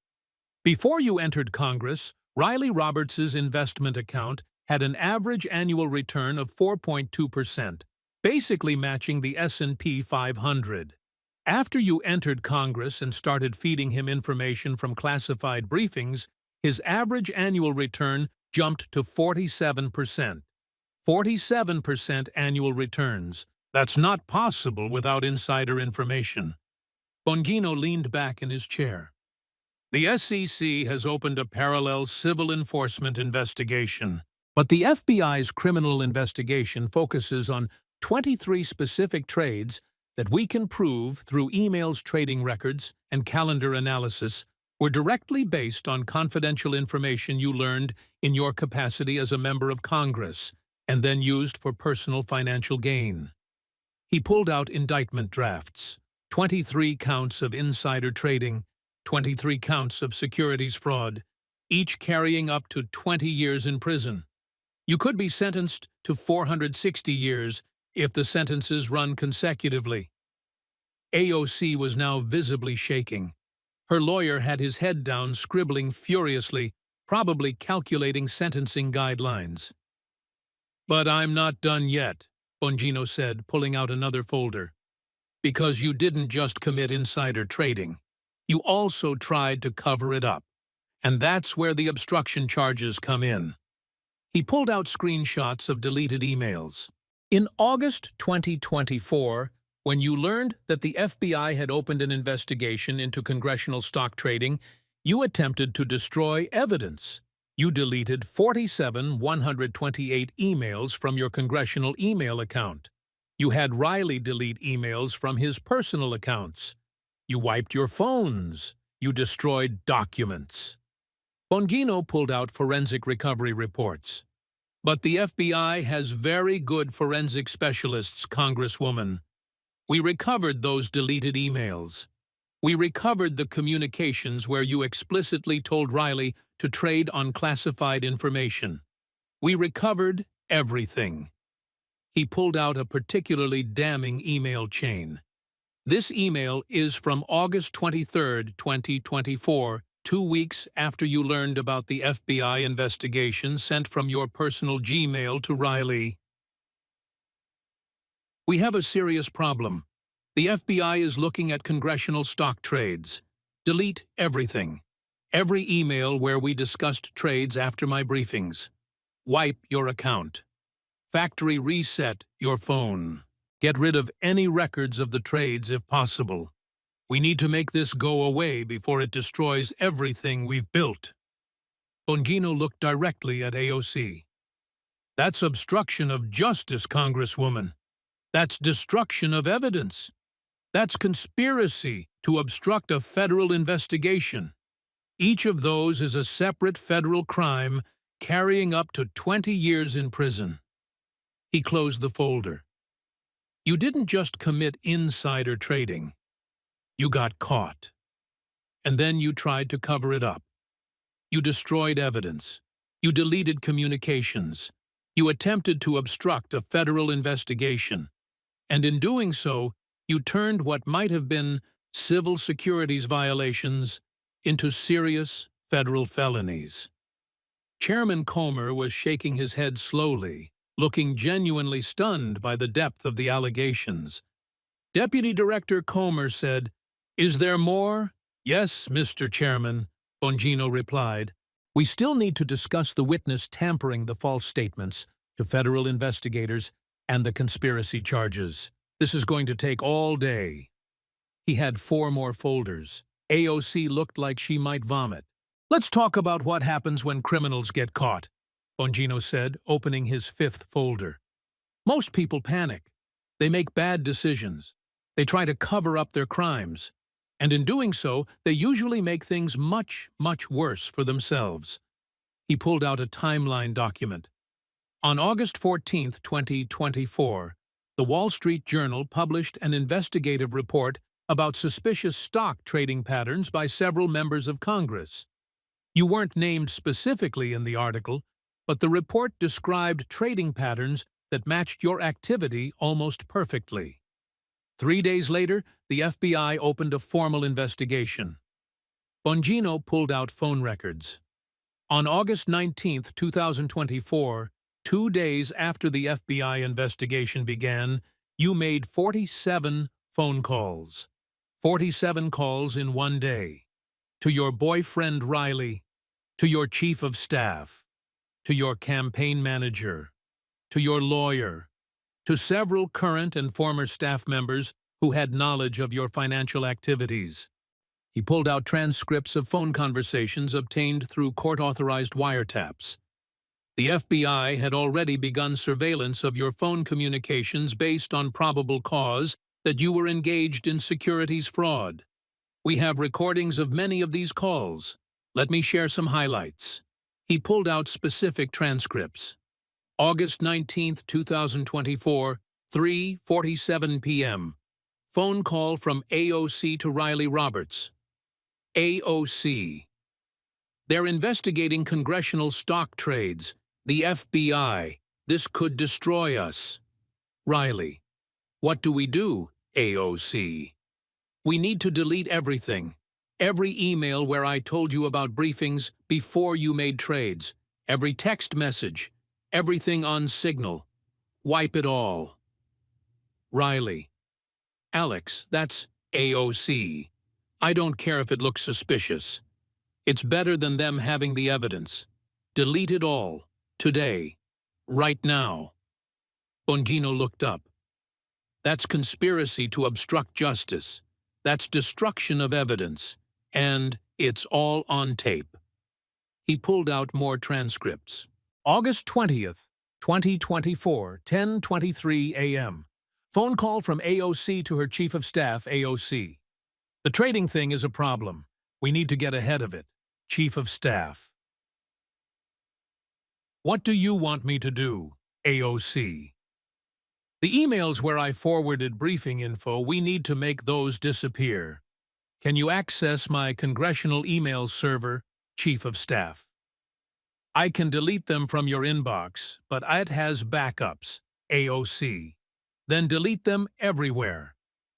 Before you entered Congress, Riley Roberts' investment account had an average annual return of 4.2%, basically matching the S&P 500. After you entered Congress and started feeding him information from classified briefings, his average annual return jumped to 47%. 47% annual returns. That's not possible without insider information. Bongino leaned back in his chair. The SEC has opened a parallel civil enforcement investigation, but the FBI's criminal investigation focuses on 23 specific trades that we can prove through emails, trading records, and calendar analysis were directly based on confidential information you learned in your capacity as a member of Congress and then used for personal financial gain. He pulled out indictment drafts, 23 counts of insider trading, 23 counts of securities fraud, each carrying up to 20 years in prison. You could be sentenced to 460 years if the sentences run consecutively. AOC was now visibly shaking. Her lawyer had his head down, scribbling furiously, probably calculating sentencing guidelines. "But I'm not done yet," Bongino said, pulling out another folder. "Because you didn't just commit insider trading. You also tried to cover it up. And that's where the obstruction charges come in." He pulled out screenshots of deleted emails. In August 2024, when you learned that the FBI had opened an investigation into congressional stock trading, you attempted to destroy evidence. You deleted 47,128 emails from your congressional email account. You had Riley delete emails from his personal accounts. You wiped your phones. You destroyed documents. Bongino pulled out forensic recovery reports. But the FBI has very good forensic specialists, Congresswoman. We recovered those deleted emails. We recovered the communications where you explicitly told Riley to trade on classified information. We recovered everything. He pulled out a particularly damning email chain. This email is from August 23, 2024, 2 weeks after you learned about the FBI investigation sent from your personal Gmail to Riley. "We have a serious problem. The FBI is looking at congressional stock trades. Delete everything. Every email where we discussed trades after my briefings. Wipe your account. Factory reset your phone. Get rid of any records of the trades if possible. We need to make this go away before it destroys everything we've built. Bongino looked directly at AOC. That's obstruction of justice, Congresswoman. That's destruction of evidence. That's conspiracy to obstruct a federal investigation. Each of those is a separate federal crime carrying up to 20 years in prison. He closed the folder. You didn't just commit insider trading. You got caught. And then you tried to cover it up. You destroyed evidence. You deleted communications. You attempted to obstruct a federal investigation. And in doing so, you turned what might have been civil securities violations into serious federal felonies. Chairman Comer was shaking his head slowly, looking genuinely stunned by the depth of the allegations. Deputy Director Comer said, "Is there more?" "Yes, Mr. Chairman," Bongino replied. "We still need to discuss the witness tampering the false statements to federal investigators and the conspiracy charges. This is going to take all day." He had 4 more folders. AOC looked like she might vomit. "Let's talk about what happens when criminals get caught," Bongino said, opening his 5th folder. "Most people panic. They make bad decisions. They try to cover up their crimes. And in doing so, they usually make things much, much worse for themselves." He pulled out a timeline document. On August 14, 2024, the Wall Street Journal published an investigative report about suspicious stock trading patterns by several members of Congress. You weren't named specifically in the article, but the report described trading patterns that matched your activity almost perfectly. 3 days later, the FBI opened a formal investigation. Bongino pulled out phone records. On August 19, 2024, 2 days after the FBI investigation began, you made 47 phone calls. 47 calls in 1 day. To your boyfriend Riley, to your chief of staff, to your campaign manager, to your lawyer, to several current and former staff members who had knowledge of your financial activities. He pulled out transcripts of phone conversations obtained through court-authorized wiretaps. The FBI had already begun surveillance of your phone communications based on probable cause that you were engaged in securities fraud. We have recordings of many of these calls. Let me share some highlights. He pulled out specific transcripts. August 19, 2024, 3:47 p.m. Phone call from AOC to Riley Roberts. AOC. They're investigating congressional stock trades. The FBI. This could destroy us. Riley. What do we do, AOC? We need to delete everything. Every email where I told you about briefings before you made trades. Every text message. Everything on Signal. Wipe it all. Riley. Alex, that's AOC. I don't care if it looks suspicious. It's better than them having the evidence. Delete it all. Today. Right now. Bongino looked up. That's conspiracy to obstruct justice. That's destruction of evidence. And it's all on tape. He pulled out more transcripts. August 20th, 2024, 10:23 a.m. Phone call from AOC to her Chief of Staff, AOC. The trading thing is a problem. We need to get ahead of it. Chief of Staff. What do you want me to do, AOC? The emails where I forwarded briefing info, we need to make those disappear. Can you access my congressional email server, Chief of Staff? I can delete them from your inbox, but it has backups, AOC. Then delete them everywhere.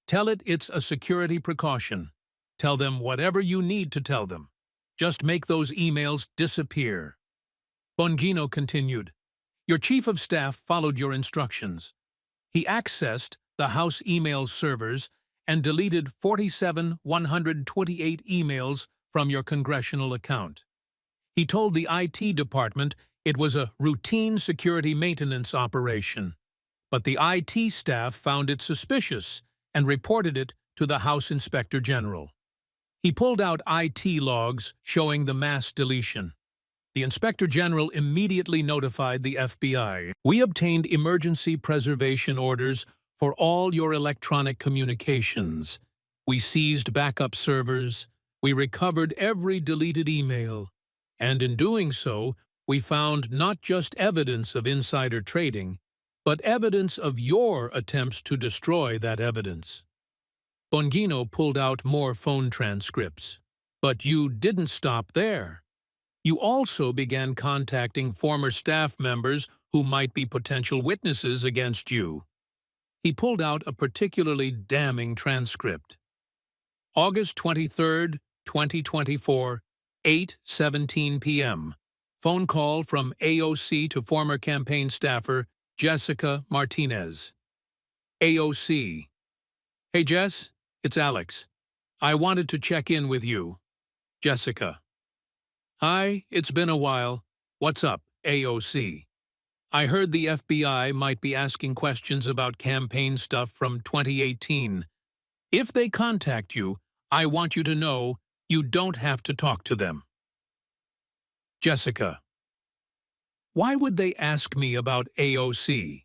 Tell it it's a security precaution. Tell them whatever you need to tell them. Just make those emails disappear. Bongino continued. Your Chief of Staff followed your instructions. He accessed the House email servers and deleted 47,128 emails from your congressional account. He told the IT department it was a routine security maintenance operation, but the IT staff found it suspicious and reported it to the House Inspector General. He pulled out IT logs showing the mass deletion. The Inspector General immediately notified the FBI. We obtained emergency preservation orders for all your electronic communications. We seized backup servers. We recovered every deleted email. And in doing so, we found not just evidence of insider trading, but evidence of your attempts to destroy that evidence. Bongino pulled out more phone transcripts. But you didn't stop there. You also began contacting former staff members who might be potential witnesses against you. He pulled out a particularly damning transcript. August 23, 2024, 8:17 p.m. Phone call from AOC to former campaign staffer Jessica Martinez. AOC. Hey Jess, it's Alex. I wanted to check in with you. Jessica. Hi, it's been a while. What's up, AOC? I heard the FBI might be asking questions about campaign stuff from 2018. If they contact you, I want you to know you don't have to talk to them. Jessica. Why would they ask me about AOC?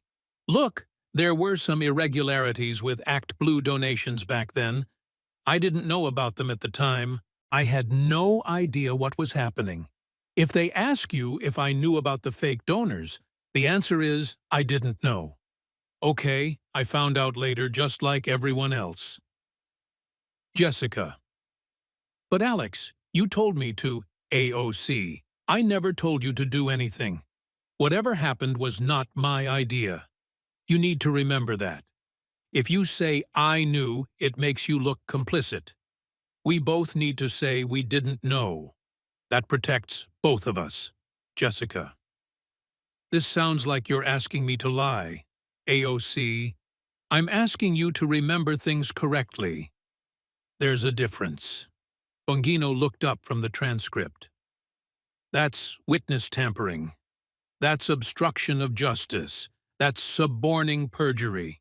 Look, there were some irregularities with Act Blue donations back then. I didn't know about them at the time. I had no idea what was happening. If they ask you if I knew about the fake donors, the answer is I didn't know. Okay, I found out later just like everyone else. Jessica. But Alex, you told me to, AOC. I never told you to do anything. Whatever happened was not my idea. You need to remember that. If you say I knew, it makes you look complicit. We both need to say we didn't know. That protects both of us. Jessica. This sounds like you're asking me to lie. AOC. I'm asking you to remember things correctly. There's a difference. Bongino looked up from the transcript. That's witness tampering. That's obstruction of justice. That's suborning perjury.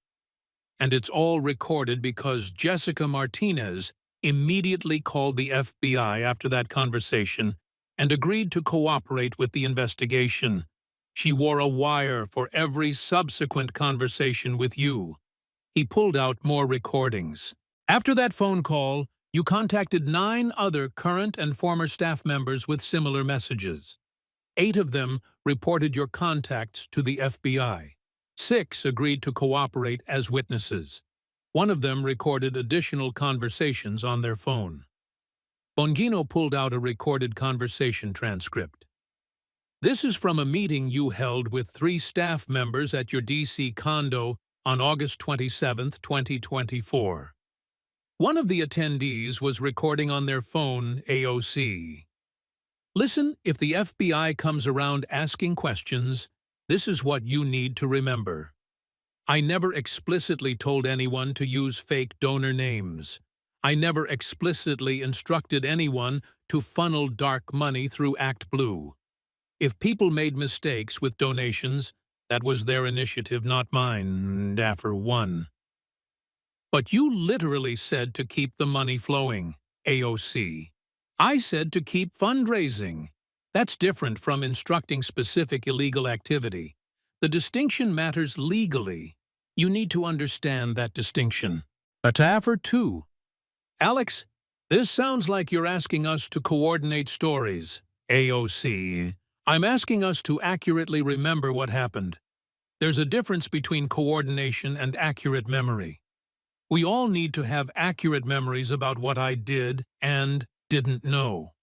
And it's all recorded because Jessica Martinez immediately called the FBI after that conversation and agreed to cooperate with the investigation. She wore a wire for every subsequent conversation with you. He pulled out more recordings. After that phone call, you contacted 9 other current and former staff members with similar messages. 8 of them reported your contacts to the FBI. 6 agreed to cooperate as witnesses. 1 of them recorded additional conversations on their phone. Bongino pulled out a recorded conversation transcript. This is from a meeting you held with 3 staff members at your D.C. condo on August 27, 2024. One of the attendees was recording on their phone AOC. Listen, if the FBI comes around asking questions, this is what you need to remember. I never explicitly told anyone to use fake donor names. I never explicitly instructed anyone to funnel dark money through Act Blue. If people made mistakes with donations, that was their initiative, not mine, Daffer 1. But you literally said to keep the money flowing, AOC. I said to keep fundraising. That's different from instructing specific illegal activity. The distinction matters legally. You need to understand that distinction. Daffer 2. Alex, this sounds like you're asking us to coordinate stories, AOC. I'm asking us to accurately remember what happened. There's a difference between coordination and accurate memory. We all need to have accurate memories about what I did and didn't know.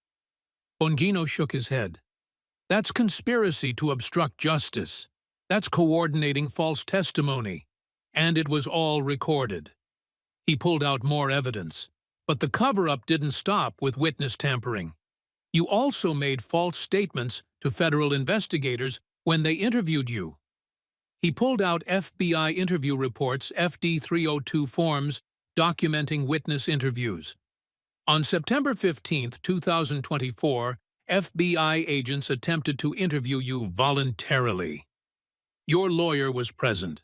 Bongino shook his head. That's conspiracy to obstruct justice. That's coordinating false testimony. And it was all recorded. He pulled out more evidence. But the cover-up didn't stop with witness tampering. You also made false statements to federal investigators when they interviewed you. He pulled out FBI interview reports, FD 302 forms, documenting witness interviews. On September 15, 2024, FBI agents attempted to interview you voluntarily. Your lawyer was present.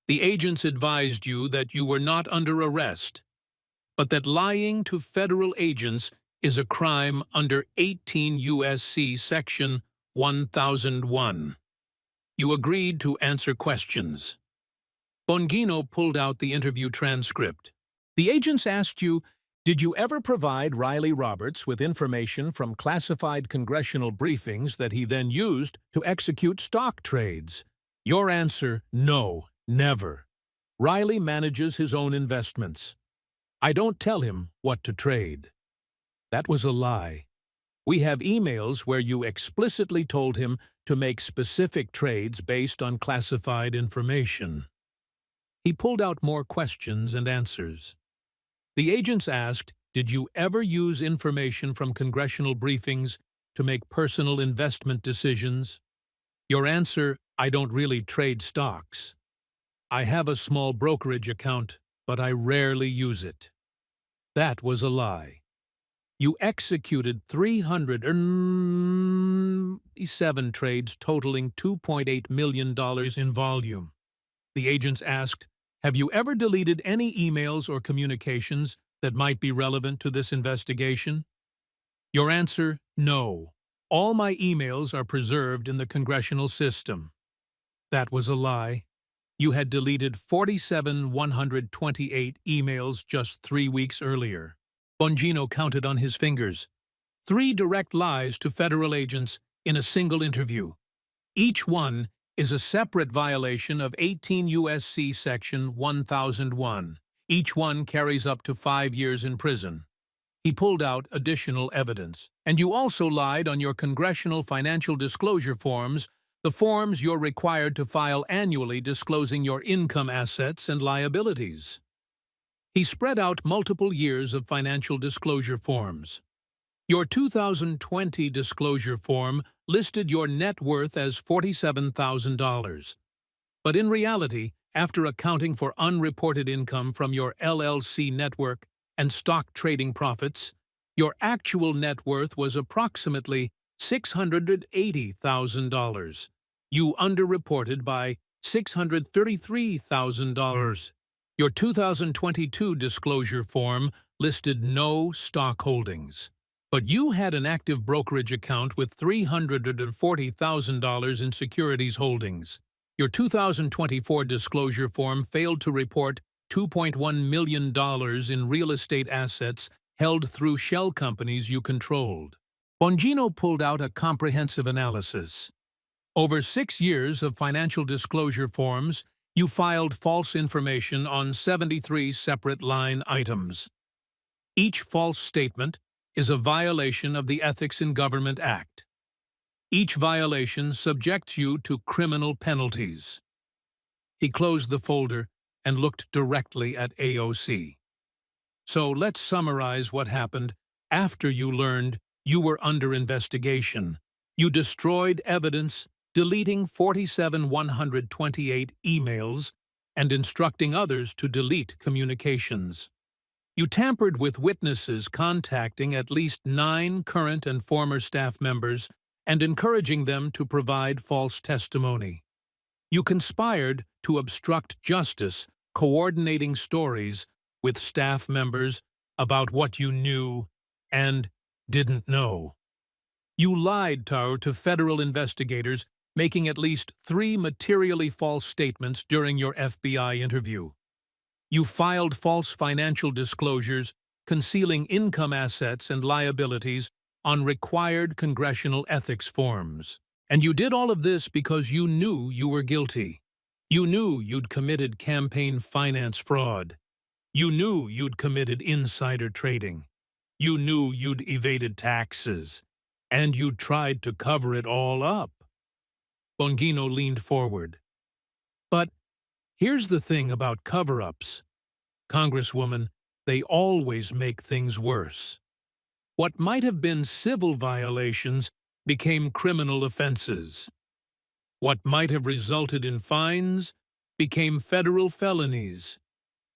The agents advised you that you were not under arrest, but that lying to federal agents is a crime under 18 U.S.C. Section 1001. You agreed to answer questions. Bongino pulled out the interview transcript. The agents asked you, did you ever provide Riley Roberts with information from classified congressional briefings that he then used to execute stock trades? Your answer, no, never. Riley manages his own investments. I don't tell him what to trade. That was a lie. We have emails where you explicitly told him to make specific trades based on classified information. He pulled out more questions and answers. The agents asked, did you ever use information from congressional briefings to make personal investment decisions? Your answer, I don't really trade stocks. I have a small brokerage account, but I rarely use it. That was a lie. You executed 307 trades totaling $2.8 million in volume. The agents asked, have you ever deleted any emails or communications that might be relevant to this investigation? Your answer, no. All my emails are preserved in the congressional system. That was a lie. You had deleted 47,128 emails just 3 weeks earlier. Bongino counted on his fingers. 3 direct lies to federal agents in a single interview. Each one is a separate violation of 18 U.S.C. Section 1001. Each one carries up to 5 years in prison. He pulled out additional evidence. And you also lied on your congressional financial disclosure forms, the forms you're required to file annually disclosing your income assets and liabilities. He spread out multiple years of financial disclosure forms. Your 2020 disclosure form listed your net worth as $47,000. But in reality, after accounting for unreported income from your LLC network and stock trading profits, your actual net worth was approximately $680,000. You underreported by $633,000. Your 2022 disclosure form listed no stock holdings. But you had an active brokerage account with $340,000 in securities holdings. Your 2024 disclosure form failed to report $2.1 million in real estate assets held through shell companies you controlled. Bongino pulled out a comprehensive analysis. Over 6 years of financial disclosure forms, you filed false information on 73 separate line items. Each false statement is a violation of the Ethics in Government Act. Each violation subjects you to criminal penalties. He closed the folder and looked directly at AOC. So let's summarize what happened after you learned you were under investigation. You destroyed evidence, deleting 47,128 emails and instructing others to delete communications. You tampered with witnesses contacting at least 9 current and former staff members and encouraging them to provide false testimony. You conspired to obstruct justice, coordinating stories with staff members about what you knew and didn't know. You lied to federal investigators, making at least 3 materially false statements during your FBI interview. You filed false financial disclosures, concealing income assets and liabilities on required congressional ethics forms. And you did all of this because you knew you were guilty. You knew you'd committed campaign finance fraud. You knew you'd committed insider trading. You knew you'd evaded taxes. And you tried to cover it all up. Bongino leaned forward. But here's the thing about cover-ups. Congresswoman, they always make things worse. What might have been civil violations became criminal offenses. What might have resulted in fines became federal felonies.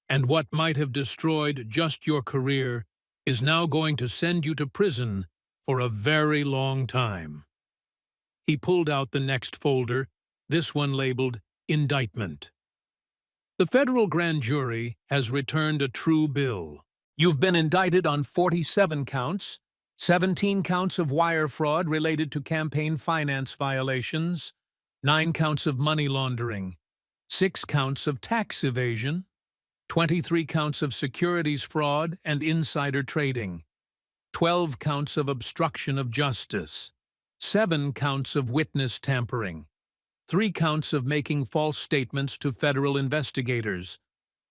And what might have destroyed just your career is now going to send you to prison for a very long time. He pulled out the next folder, this one labeled Indictment. The federal grand jury has returned a true bill. You've been indicted on 47 counts, 17 counts of wire fraud related to campaign finance violations, 9 counts of money laundering, 6 counts of tax evasion, 23 counts of securities fraud and insider trading, 12 counts of obstruction of justice, 7 counts of witness tampering, 3 counts of making false statements to federal investigators,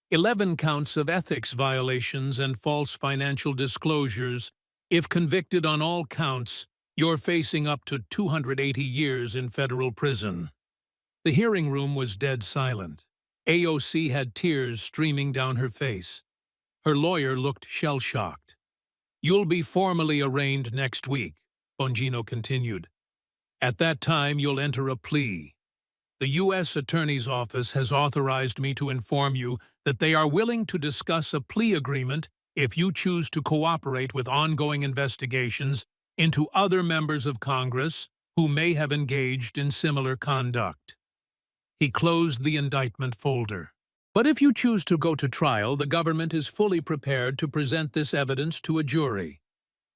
11 counts of ethics violations and false financial disclosures. If convicted on all counts, you're facing up to 280 years in federal prison. The hearing room was dead silent. AOC had tears streaming down her face. Her lawyer looked shell-shocked. You'll be formally arraigned next week, Bongino continued. At that time, you'll enter a plea. The U.S. Attorney's Office has authorized me to inform you that they are willing to discuss a plea agreement if you choose to cooperate with ongoing investigations into other members of Congress who may have engaged in similar conduct. He closed the indictment folder. But if you choose to go to trial, the government is fully prepared to present this evidence to a jury.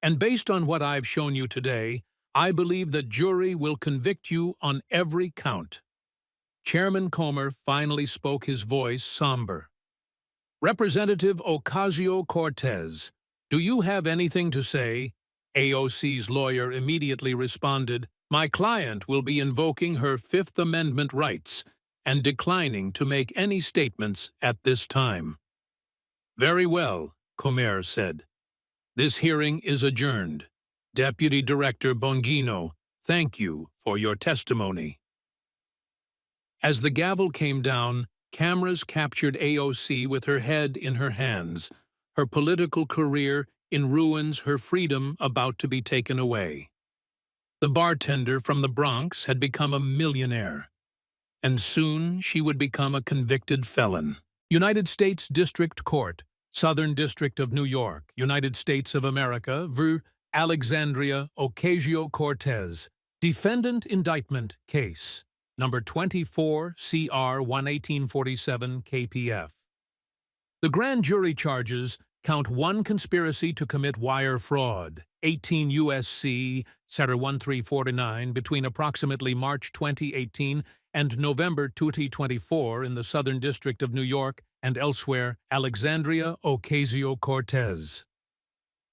And based on what I've shown you today, I believe the jury will convict you on every count. Chairman Comer finally spoke, his voice somber. Representative Ocasio-Cortez, do you have anything to say? AOC's lawyer immediately responded, my client will be invoking her Fifth Amendment rights and declining to make any statements at this time. Very well, Comer said. This hearing is adjourned. Deputy Director Bongino, thank you for your testimony. As the gavel came down, cameras captured AOC with her head in her hands, her political career in ruins, her freedom about to be taken away. The bartender from the Bronx had become a millionaire, and soon she would become a convicted felon. United States District Court, Southern District of New York, United States of America, v. Alexandria Ocasio-Cortez, Defendant Indictment Case. Number 24 CR 11847 KPF. The grand jury charges count 1 conspiracy to commit wire fraud, 18 U.S.C. Section 1349 between approximately March 2018 and November 2024 in the Southern District of New York and elsewhere, Alexandria Ocasio-Cortez.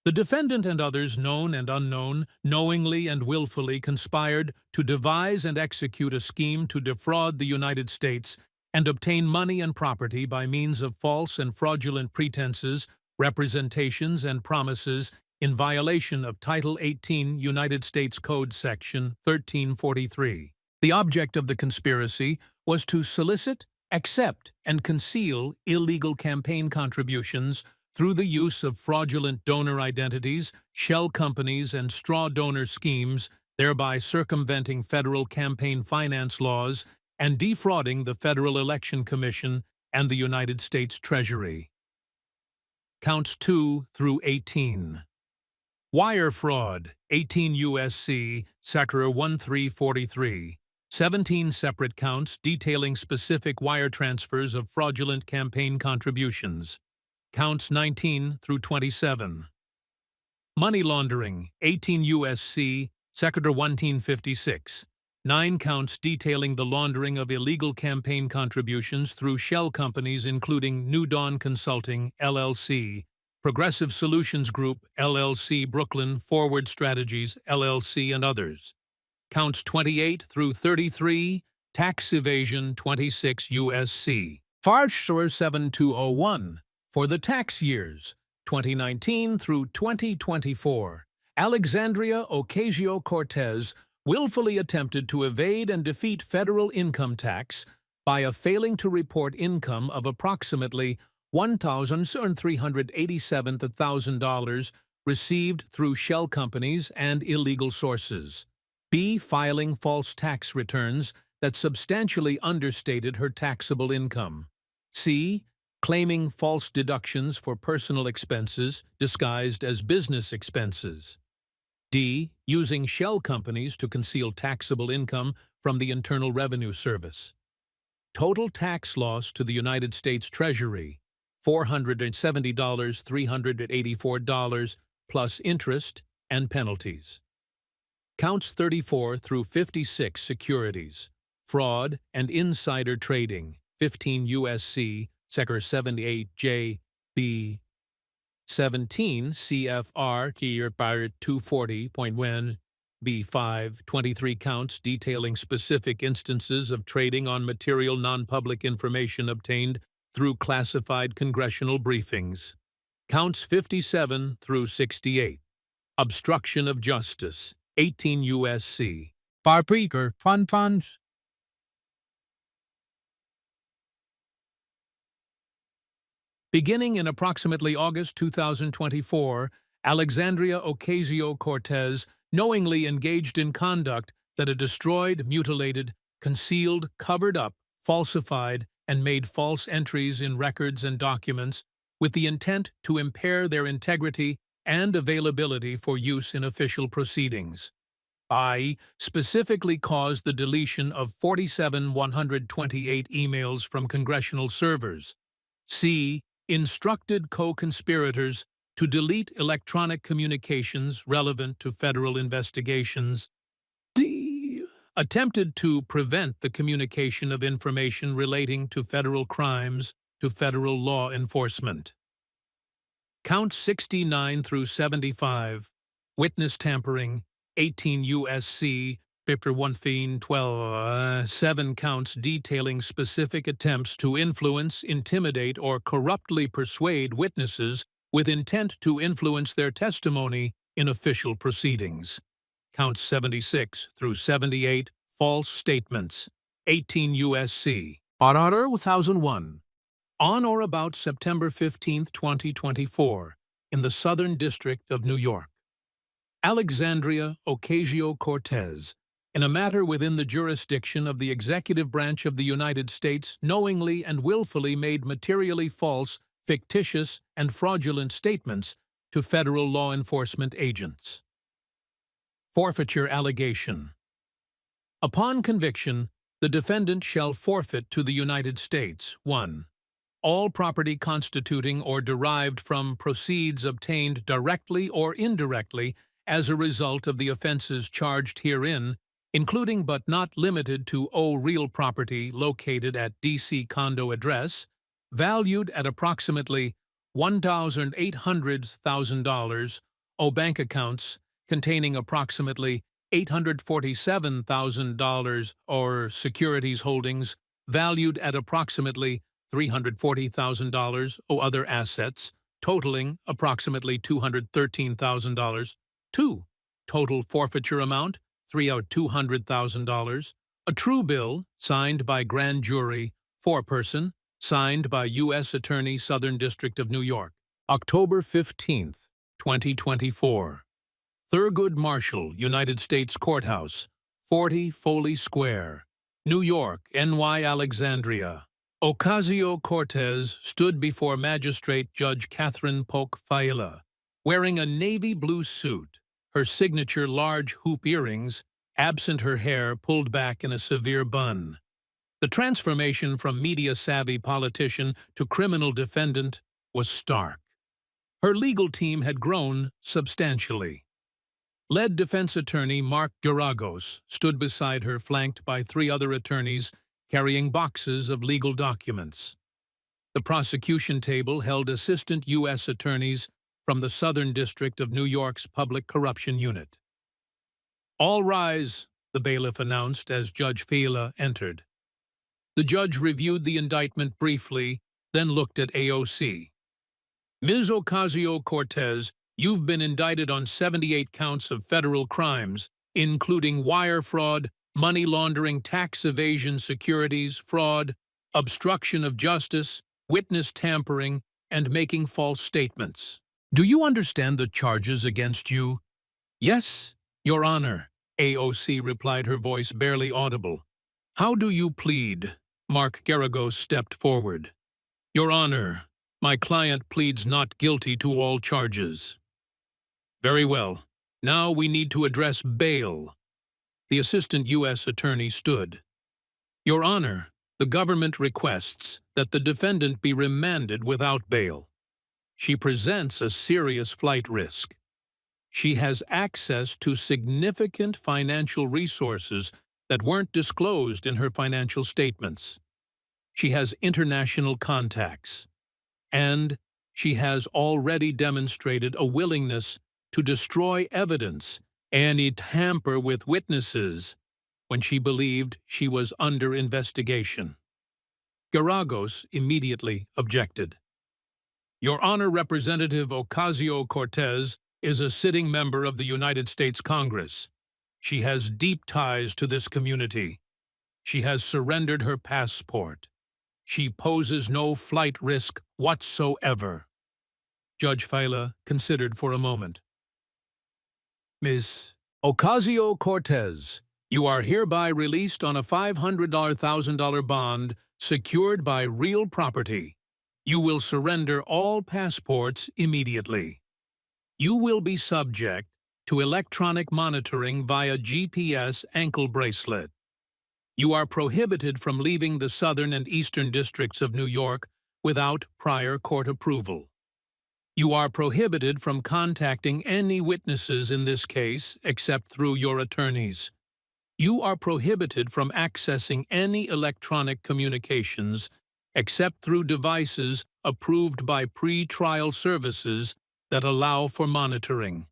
The defendant and others, known and unknown, knowingly and willfully conspired to devise and execute a scheme to defraud the United States and obtain money and property by means of false and fraudulent pretenses, representations, and promises in violation of Title 18 United States Code Section 1343. The object of the conspiracy was to solicit, accept, and conceal illegal campaign contributions through the use of fraudulent donor identities, shell companies, and straw donor schemes, thereby circumventing federal campaign finance laws and defrauding the Federal Election Commission and the United States Treasury. Counts 2 through 18. Wire fraud, 18 U.S.C. Section 1343. 17 separate counts detailing specific wire transfers of fraudulent campaign contributions. Counts 19 through 27. Money laundering, 18 U.S.C. Section 1356. 9 counts detailing the laundering of illegal campaign contributions through shell companies including New Dawn Consulting, LLC, Progressive Solutions Group, LLC, Brooklyn, Forward Strategies, LLC, and others. Counts 28 through 33, tax evasion, 26 U.S.C. Farshore 7201. For the tax years 2019 through 2024, Alexandria Ocasio-Cortez willfully attempted to evade and defeat federal income tax by failing to report income of approximately $1,387,000 received through shell companies and illegal sources. B. Filing false tax returns that substantially understated her taxable income. C. Claiming false deductions for personal expenses disguised as business expenses. D. Using shell companies to conceal taxable income from the Internal Revenue Service. Total tax loss to the United States Treasury, $470, $384, plus interest and penalties. Counts 34 through 56 securities, fraud and insider trading, 15 U.S.C. Sector 78J, B. 17 CFR 240.1 B5, 23 counts detailing specific instances of trading on material non-public information obtained through classified congressional briefings. Counts 57 through 68. Obstruction of justice, 18 U.S.C. Paprika funds. Beginning in approximately August 2024, Alexandria Ocasio-Cortez knowingly engaged in conduct that had destroyed, mutilated, concealed, covered up, falsified, and made false entries in records and documents with the intent to impair their integrity and availability for use in official proceedings. I specifically caused the deletion of 47,128 emails from congressional servers. C. Instructed co-conspirators to delete electronic communications relevant to federal investigations. D. Attempted to prevent the communication of information relating to federal crimes to federal law enforcement. Counts 69 through 75. Witness tampering, 18 U.S.C. 12, 7 counts detailing specific attempts to influence, intimidate, or corruptly persuade witnesses with intent to influence their testimony in official proceedings. Counts 76 through 78, false statements, 18 U.S.C. Order 1001. On or about September 15, 2024, in the Southern District of New York, Alexandria Ocasio-Cortez, in a matter within the jurisdiction of the executive branch of the United States, knowingly and willfully made materially false, fictitious, and fraudulent statements to federal law enforcement agents. Forfeiture allegation. Upon conviction, the defendant shall forfeit to the United States 1. All property constituting or derived from proceeds obtained directly or indirectly as a result of the offenses charged herein, including but not limited to real property located at D.C. condo address, valued at approximately $1,800,000, bank accounts containing approximately $847,000 or securities holdings valued at approximately $340,000 or other assets, totaling approximately $213,000. 2. Total forfeiture amount, $200,000. A true bill, signed by grand jury, foreperson, signed by U.S. Attorney, Southern District of New York, October 15, 2024. Thurgood Marshall, United States Courthouse, 40 Foley Square, New York, NY Alexandria. Ocasio-Cortez stood before Magistrate Judge Catherine Polk Failla, wearing a navy blue suit, her signature large hoop earrings, absent her hair pulled back in a severe bun. The transformation from media-savvy politician to criminal defendant was stark. Her legal team had grown substantially. Lead defense attorney Mark Geragos stood beside her, flanked by 3 other attorneys carrying boxes of legal documents. The prosecution table held assistant U.S. attorneys from the Southern District of New York's Public Corruption Unit. "All rise," the bailiff announced as Judge Failla entered. The judge reviewed the indictment briefly, then looked at AOC. "Ms. Ocasio-Cortez, you've been indicted on 78 counts of federal crimes, including wire fraud, money laundering, tax evasion, securities fraud, obstruction of justice, witness tampering, and making false statements. Do you understand the charges against you?" "Yes, Your Honor," AOC replied, her voice barely audible. "How do you plead?" Mark Geragos stepped forward. "Your Honor, my client pleads not guilty to all charges." "Very well. Now we need to address bail. The assistant U.S. attorney stood. Your Honor, the government requests that the defendant be remanded without bail. She presents a serious flight risk. She has access to significant financial resources that weren't disclosed in her financial statements. She has international contacts. And she has already demonstrated a willingness to destroy evidence and tamper with witnesses when she believed she was under investigation. Garagos immediately objected. Your Honor, Representative Ocasio-Cortez is a sitting member of the United States Congress. She has deep ties to this community. She has surrendered her passport. She poses no flight risk whatsoever. Judge Fila considered for a moment. Ms. Ocasio-Cortez, you are hereby released on a $500,000 bond secured by real property. You will surrender all passports immediately. You will be subject to electronic monitoring via GPS ankle bracelet. You are prohibited from leaving the southern and eastern districts of New York without prior court approval. You are prohibited from contacting any witnesses in this case except through your attorneys. You are prohibited from accessing any electronic communications except through devices approved by pre-trial services that allow for monitoring.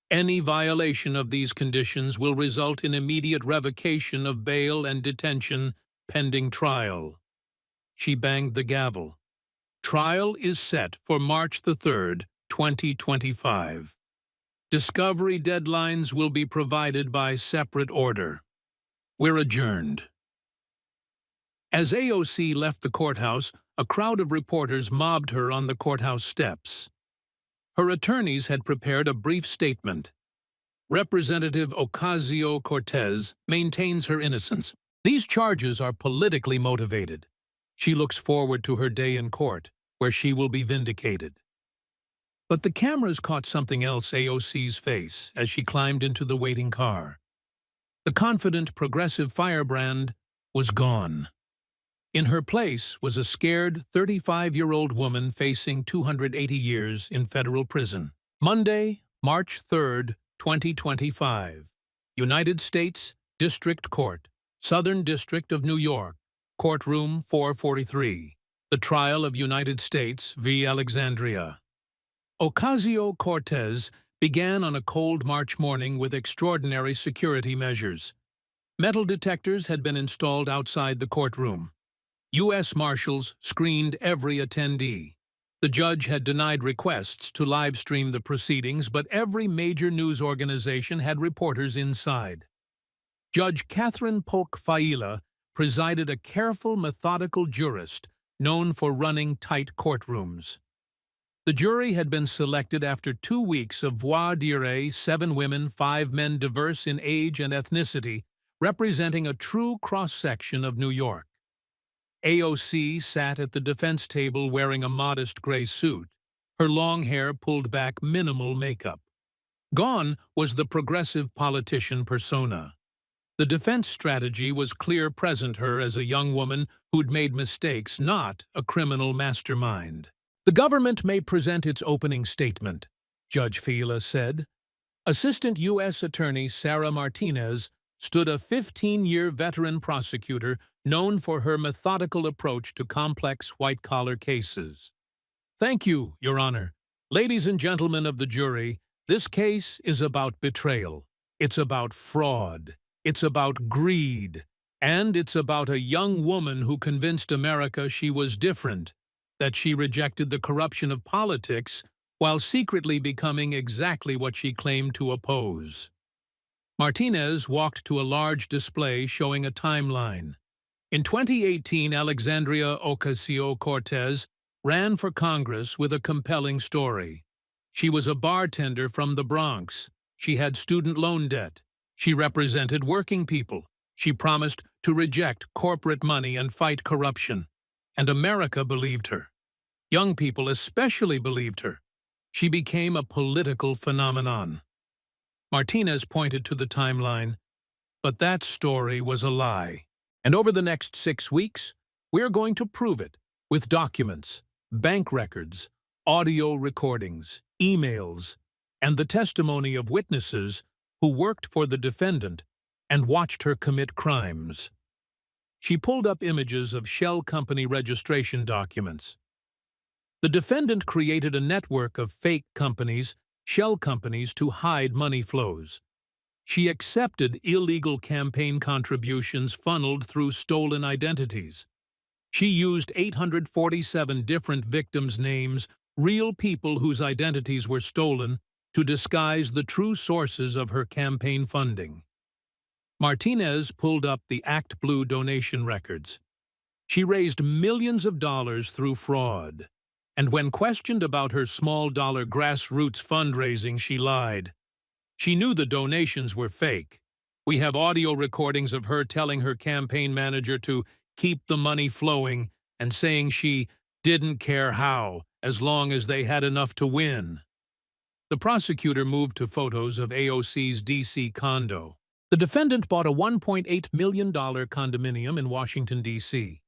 Any violation of these conditions will result in immediate revocation of bail and detention pending trial. She banged the gavel. Trial is set for March the 3rd, 2025. Discovery deadlines will be provided by separate order. We're adjourned. As AOC left the courthouse, a crowd of reporters mobbed her on the courthouse steps. Her attorneys had prepared a brief statement. Representative Ocasio-Cortez maintains her innocence. These charges are politically motivated. She looks forward to her day in court, where she will be vindicated. But the cameras caught something else AOC's face as she climbed into the waiting car. The confident, progressive firebrand was gone. In her place was a scared 35-year-old woman facing 280 years in federal prison. Monday, March 3, 2025. United States District Court, Southern District of New York, Courtroom 443. The trial of United States v. Alexandria. Ocasio-Cortez began on a cold March morning with extraordinary security measures. Metal detectors had been installed outside the courtroom. U.S. Marshals screened every attendee. The judge had denied requests to live-stream the proceedings, but every major news organization had reporters inside. Judge Catherine Polk-Failla presided, a careful, methodical jurist known for running tight courtrooms. The jury had been selected after 2 weeks of voir dire, 7 women, 5 men diverse in age and ethnicity, representing a true cross-section of New York. AOC sat at the defense table wearing a modest gray suit, her long hair pulled back, minimal makeup. Gone was the progressive politician persona. The defense strategy was clear, present her as a young woman who'd made mistakes, not a criminal mastermind. The government may present its opening statement, Judge Fila said. Assistant U.S. Attorney Sarah Martinez stood, a 15-year veteran prosecutor known for her methodical approach to complex white-collar cases. Thank you, Your Honor. Ladies and gentlemen of the jury, this case is about betrayal. It's about fraud. It's about greed. And it's about a young woman who convinced America she was different, that she rejected the corruption of politics while secretly becoming exactly what she claimed to oppose. Martinez walked to a large display showing a timeline. In 2018, Alexandria Ocasio-Cortez ran for Congress with a compelling story. She was a bartender from the Bronx. She had student loan debt. She represented working people. She promised to reject corporate money and fight corruption. And America believed her. Young people especially believed her. She became a political phenomenon. Martinez pointed to the timeline, but that story was a lie. And over the next 6 weeks, we're going to prove it with documents, bank records, audio recordings, emails, and the testimony of witnesses who worked for the defendant and watched her commit crimes. She pulled up images of shell company registration documents. The defendant created a network of fake companies, shell companies, to hide money flows. She accepted illegal campaign contributions funneled through stolen identities. She used 847 different victims' names, real people whose identities were stolen, to disguise the true sources of her campaign funding. Martinez pulled up the Act Blue donation records. She raised millions of dollars through fraud. And when questioned about her small-dollar grassroots fundraising, she lied. She knew the donations were fake. We have audio recordings of her telling her campaign manager to keep the money flowing and saying she didn't care how, as long as they had enough to win. The prosecutor moved to photos of AOC's D.C. condo. The defendant bought a $1.8 million condominium in Washington, D.C.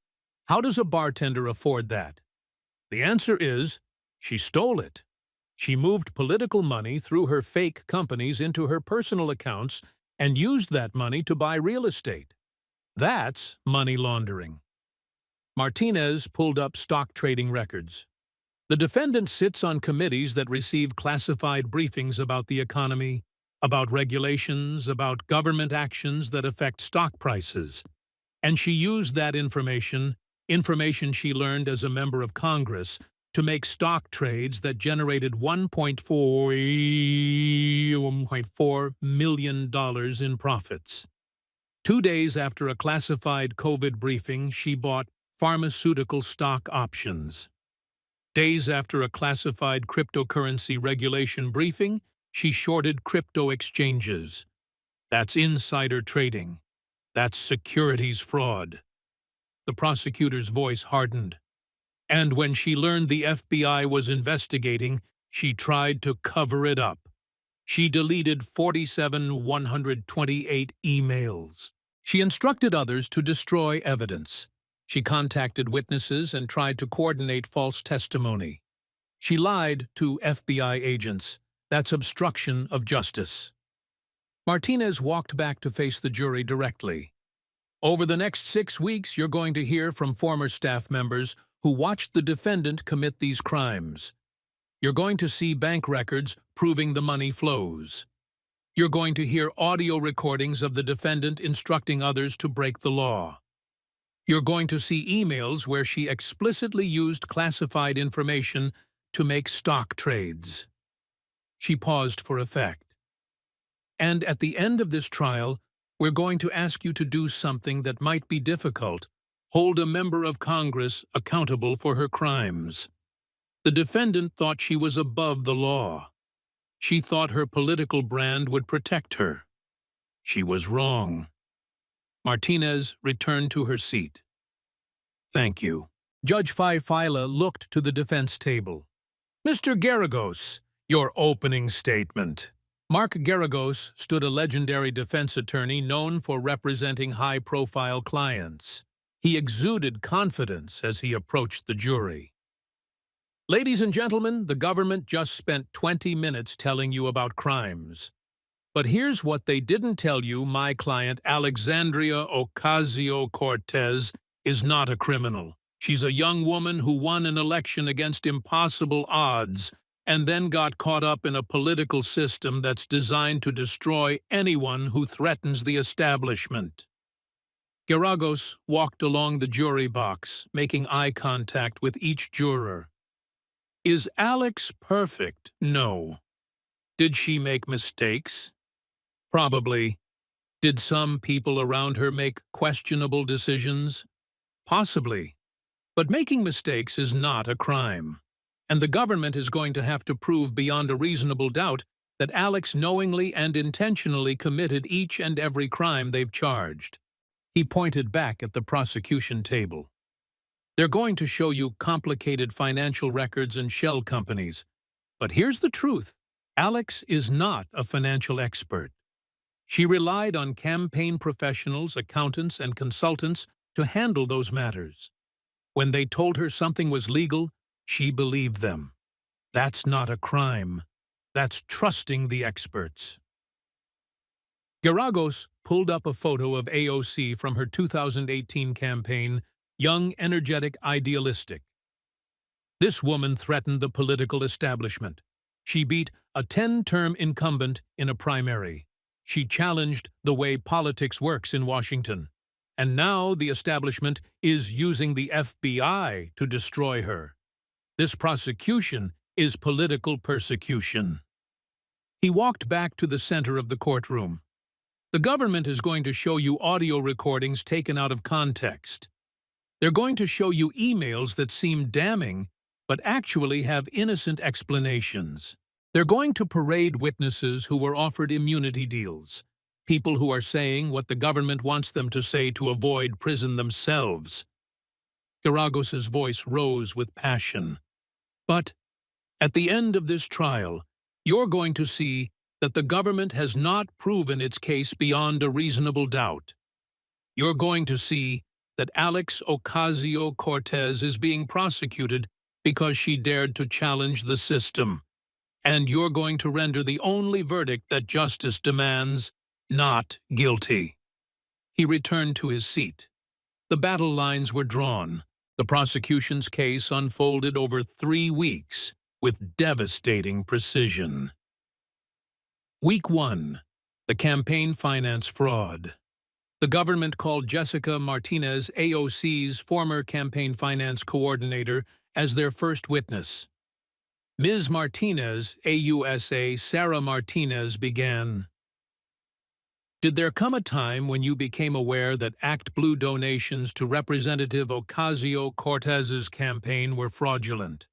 How does a bartender afford that? The answer is, she stole it. She moved political money through her fake companies into her personal accounts and used that money to buy real estate. That's money laundering. Martinez pulled up stock trading records. The defendant sits on committees that receive classified briefings about the economy, about regulations, about government actions that affect stock prices. And she used that information she learned as a member of Congress, to make stock trades that generated $1.4 million in profits. 2 days after a classified COVID briefing, she bought pharmaceutical stock options. Days after a classified cryptocurrency regulation briefing, she shorted crypto exchanges. That's insider trading. That's securities fraud. The prosecutor's voice hardened. And when she learned the FBI was investigating, she tried to cover it up. She deleted 128 emails. She instructed others to destroy evidence. She contacted witnesses and tried to coordinate false testimony. She lied to FBI agents. That's obstruction of justice. Martinez walked back to face the jury directly. Over the next 6 weeks, you're going to hear from former staff members who watched the defendant commit these crimes. You're going to see bank records proving the money flows. You're going to hear audio recordings of the defendant instructing others to break the law. You're going to see emails where she explicitly used classified information to make stock trades. She paused for effect. And at the end of this trial, we're going to ask you to do something that might be difficult: hold a member of Congress accountable for her crimes. The defendant thought she was above the law. She thought her political brand would protect her. She was wrong. Martinez returned to her seat. Thank you. Judge Faifila looked to the defense table. Mr. Garagos, your opening statement. Mark Garagos stood, a legendary defense attorney known for representing high-profile clients. He exuded confidence as he approached the jury. Ladies and gentlemen, the government just spent 20 minutes telling you about crimes. But here's what they didn't tell you: my client, Alexandria Ocasio-Cortez, is not a criminal. She's a young woman who won an election against impossible odds and then got caught up in a political system that's designed to destroy anyone who threatens the establishment. Garagos walked along the jury box, making eye contact with each juror. Is Alex perfect? No. Did she make mistakes? Probably. Did some people around her make questionable decisions? Possibly. But making mistakes is not a crime. And the government is going to have to prove beyond a reasonable doubt that Alex knowingly and intentionally committed each and every crime they've charged. He pointed back at the prosecution table. They're going to show you complicated financial records and shell companies. But here's the truth. Alex is not a financial expert. She relied on campaign professionals, accountants, and consultants to handle those matters. When they told her something was legal, she believed them. That's not a crime. That's trusting the experts. Garagos pulled up a photo of AOC from her 2018 campaign, young, energetic, idealistic. This woman threatened the political establishment. She beat a 10-term incumbent in a primary. She challenged the way politics works in Washington. And now the establishment is using the FBI to destroy her. This prosecution is political persecution. He walked back to the center of the courtroom. The government is going to show you audio recordings taken out of context. They're going to show you emails that seem damning, but actually have innocent explanations. They're going to parade witnesses who were offered immunity deals, people who are saying what the government wants them to say to avoid prison themselves. Garagos's voice rose with passion. But at the end of this trial, you're going to see that the government has not proven its case beyond a reasonable doubt. You're going to see that Alex Ocasio-Cortez is being prosecuted because she dared to challenge the system. And you're going to render the only verdict that justice demands, not guilty. He returned to his seat. The battle lines were drawn. The prosecution's case unfolded over 3 weeks with devastating precision. Week 1. The campaign finance fraud. The government called Jessica Martinez, AOC's former campaign finance coordinator, as their first witness. Ms. Martinez, AUSA Sarah Martinez, began. Did there come a time when you became aware that ActBlue donations to Representative Ocasio-Cortez's campaign were fraudulent?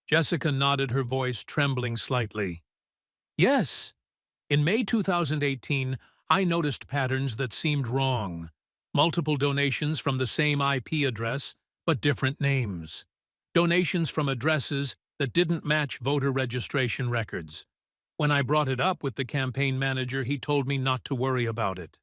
Jessica nodded, her voice trembling slightly. Yes. In May 2018, I noticed patterns that seemed wrong. Multiple donations from the same IP address, but different names. Donations from addresses that didn't match voter registration records. When I brought it up with the campaign manager, he told me not to worry about it.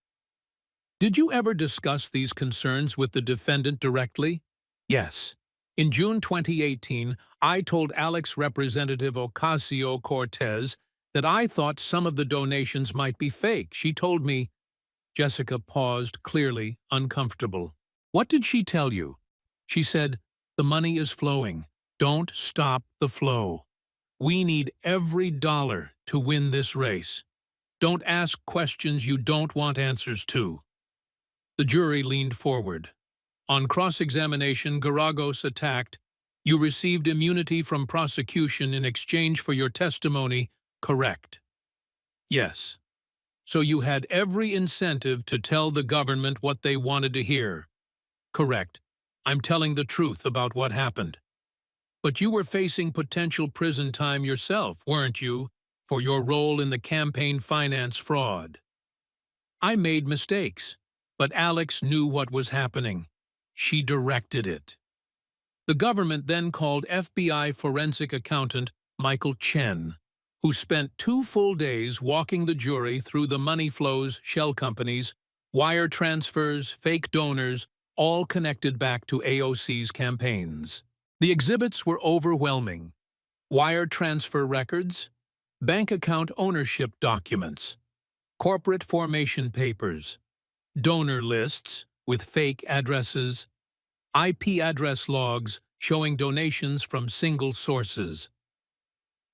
Did you ever discuss these concerns with the defendant directly? Yes. In June 2018, I told Alex Representative Ocasio-Cortez that I thought some of the donations might be fake. She told me. Jessica paused, clearly uncomfortable. What did she tell you? She said, the money is flowing. Don't stop the flow. We need every dollar to win this race. Don't ask questions you don't want answers to. The jury leaned forward. On cross-examination, Garagos attacked, you received immunity from prosecution in exchange for your testimony, correct? Yes. So you had every incentive to tell the government what they wanted to hear. Correct. I'm telling the truth about what happened. But you were facing potential prison time yourself, weren't you, for your role in the campaign finance fraud? I made mistakes, but Alex knew what was happening. She directed it. The government then called FBI forensic accountant Michael Chen, who spent 2 full days walking the jury through the money flows, shell companies, wire transfers, fake donors, all connected back to AOC's campaigns. The exhibits were overwhelming. Wire transfer records, bank account ownership documents, corporate formation papers, donor lists with fake addresses, IP address logs showing donations from single sources.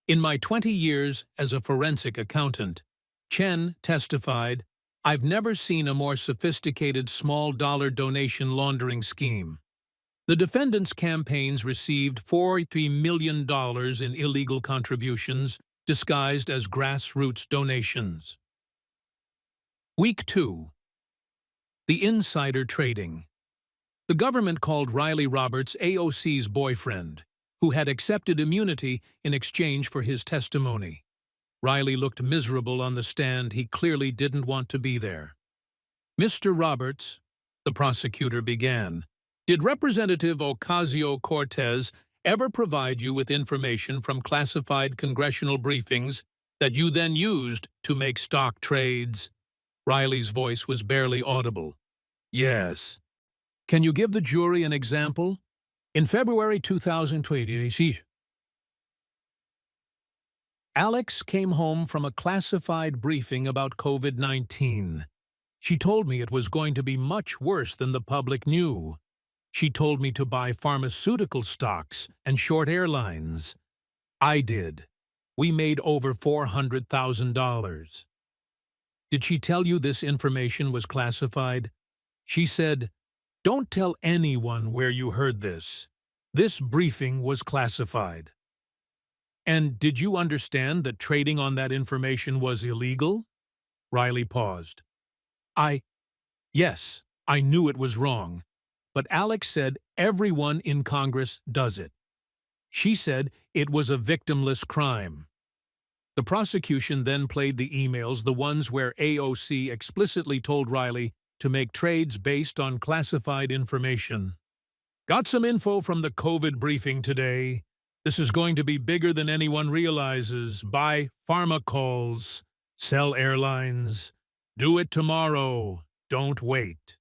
In my 20 years as a forensic accountant, Chen testified, I've never seen a more sophisticated small-dollar donation laundering scheme. The defendants' campaigns received $43 million in illegal contributions disguised as grassroots donations. Week 2. The insider trading. The government called Riley Roberts AOC's boyfriend, who had accepted immunity in exchange for his testimony. Riley looked miserable on the stand. He clearly didn't want to be there. Mr. Roberts, the prosecutor began, did Representative Ocasio-Cortez ever provide you with information from classified congressional briefings that you then used to make stock trades. Riley's voice was barely audible. Yes. Can you give the jury an example? In February 2020, Alex came home from a classified briefing about COVID-19. She told me it was going to be much worse than the public knew. She told me to buy pharmaceutical stocks and short airlines. I did. We made over $400,000. Did she tell you this information was classified? She said, "Don't tell anyone where you heard this. This briefing was classified." And did you understand that trading on that information was illegal? Riley paused. Yes, I knew it was wrong. But Alex said everyone in Congress does it. She said it was a victimless crime. The prosecution then played the emails, the ones where AOC explicitly told Riley to make trades based on classified information. Got some info from the COVID briefing today. This is going to be bigger than anyone realizes. Buy pharma calls, sell airlines. Do it tomorrow. Don't wait.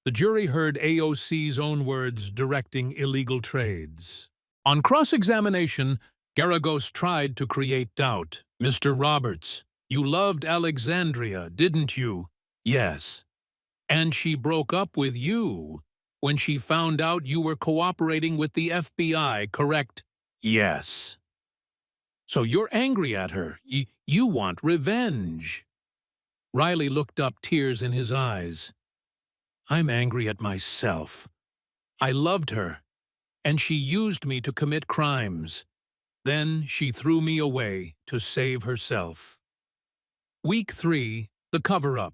The jury heard AOC's own words directing illegal trades. On cross-examination, Garagos tried to create doubt. "Mr. Roberts, you loved Alexandria, didn't you?" "Yes." "And she broke up with you when she found out you were cooperating with the FBI, correct?" "Yes." "So you're angry at her. You want revenge." Riley looked up, tears in his eyes. "I'm angry at myself. I loved her, and she used me to commit crimes. Then she threw me away to save herself." Week 3, the cover-up.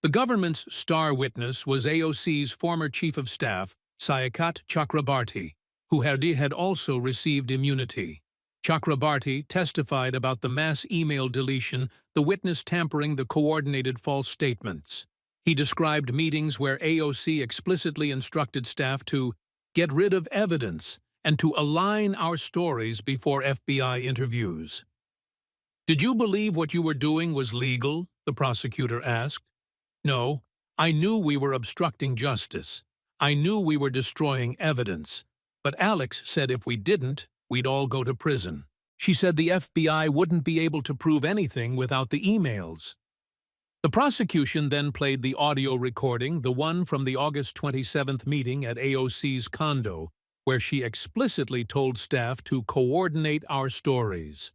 The government's star witness was AOC's former chief of staff, Saikat Chakrabarti, who had also received immunity. Chakrabarti testified about the mass email deletion, the witness tampering the coordinated false statements. He described meetings where AOC explicitly instructed staff to get rid of evidence and to align our stories before FBI interviews. "Did you believe what you were doing was legal?" the prosecutor asked. "No, I knew we were obstructing justice. I knew we were destroying evidence. But Alex said if we didn't, we'd all go to prison. She said the FBI wouldn't be able to prove anything without the emails." The prosecution then played the audio recording, the one from the August 27th meeting at AOC's condo, where she explicitly told staff to coordinate our stories.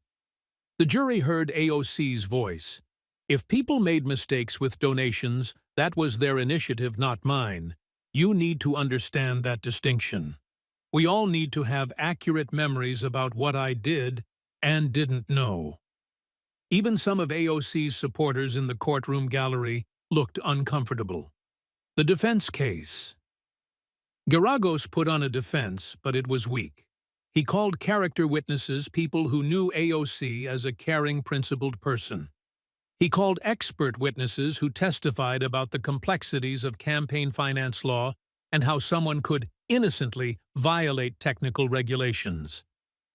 The jury heard AOC's voice. "If people made mistakes with donations, that was their initiative, not mine. You need to understand that distinction. We all need to have accurate memories about what I did and didn't know." Even some of AOC's supporters in the courtroom gallery looked uncomfortable. The defense case. Garagos put on a defense, but it was weak. He called character witnesses people who knew AOC as a caring, principled person. He called expert witnesses who testified about the complexities of campaign finance law and how someone could innocently violate technical regulations.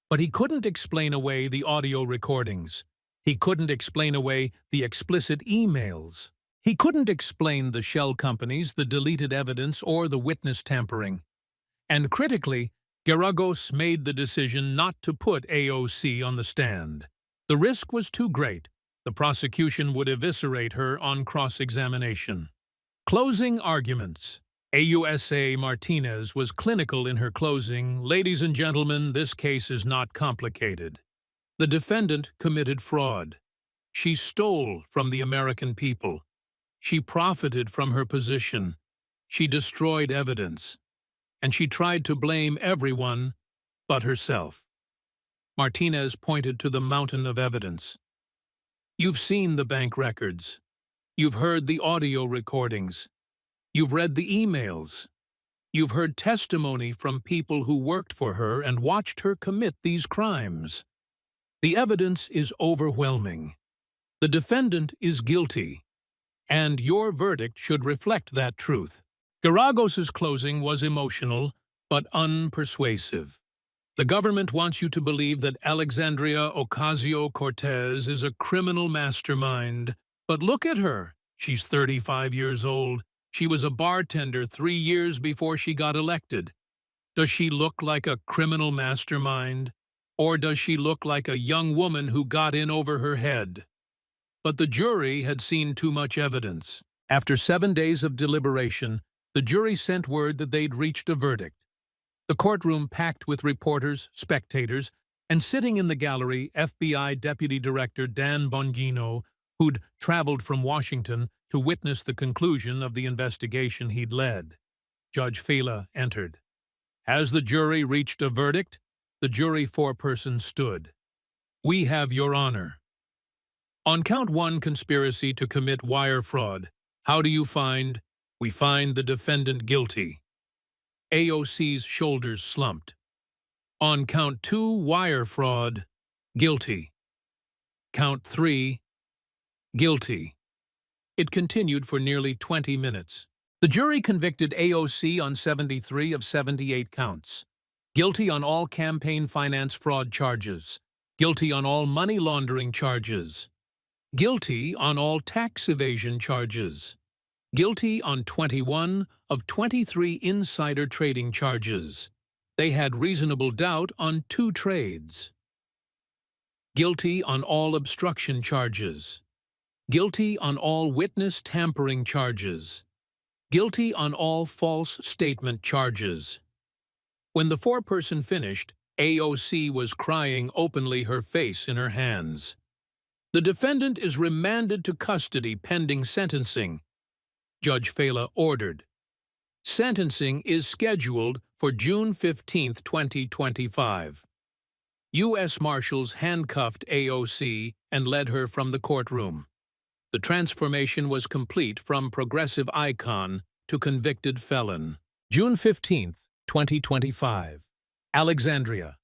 But he couldn't explain away the audio recordings. He couldn't explain away the explicit emails. He couldn't explain the shell companies, the deleted evidence, or the witness tampering. And critically, Garagos made the decision not to put AOC on the stand. The risk was too great. The prosecution would eviscerate her on cross-examination. Closing arguments. AUSA Martinez was clinical in her closing. "Ladies and gentlemen, this case is not complicated. The defendant committed fraud. She stole from the American people. She profited from her position. She destroyed evidence. And she tried to blame everyone but herself." Martinez pointed to the mountain of evidence. "You've seen the bank records. You've heard the audio recordings. You've read the emails. You've heard testimony from people who worked for her and watched her commit these crimes. The evidence is overwhelming. The defendant is guilty, and your verdict should reflect that truth." Garagos's closing was emotional, but unpersuasive. The government wants you to believe that Alexandria Ocasio-Cortez is a criminal mastermind. But look at her. She's 35 years old. She was a bartender 3 years before she got elected. Does she look like a criminal mastermind? Or does she look like a young woman who got in over her head? But the jury had seen too much evidence. After 7 days of deliberation, the jury sent word that they'd reached a verdict. The courtroom packed with reporters, spectators, and sitting in the gallery, FBI Deputy Director Dan Bongino, who'd traveled from Washington to witness the conclusion of the investigation he'd led. Judge Fela entered. As the jury reached a verdict, the jury foreperson stood. "We have your honor. On count 1 conspiracy to commit wire fraud, how do you find? We find the defendant guilty." AOC's shoulders slumped. On count 2 wire fraud, guilty. Count 3, guilty. It continued for nearly 20 minutes. The jury convicted AOC on 73 of 78 counts. Guilty on all campaign finance fraud charges. Guilty on all money laundering charges. Guilty on all tax evasion charges. Guilty on 21 of 23 insider trading charges. They had reasonable doubt on 2 trades. Guilty on all obstruction charges. Guilty on all witness tampering charges. Guilty on all false statement charges. When the foreperson finished, AOC was crying openly, her face in her hands. "The defendant is remanded to custody pending sentencing," Judge Fela ordered. Sentencing is scheduled for June 15, 2025. U.S. Marshals handcuffed AOC and led her from the courtroom. The transformation was complete from progressive icon to convicted felon. June 15, 2025. Alexandria.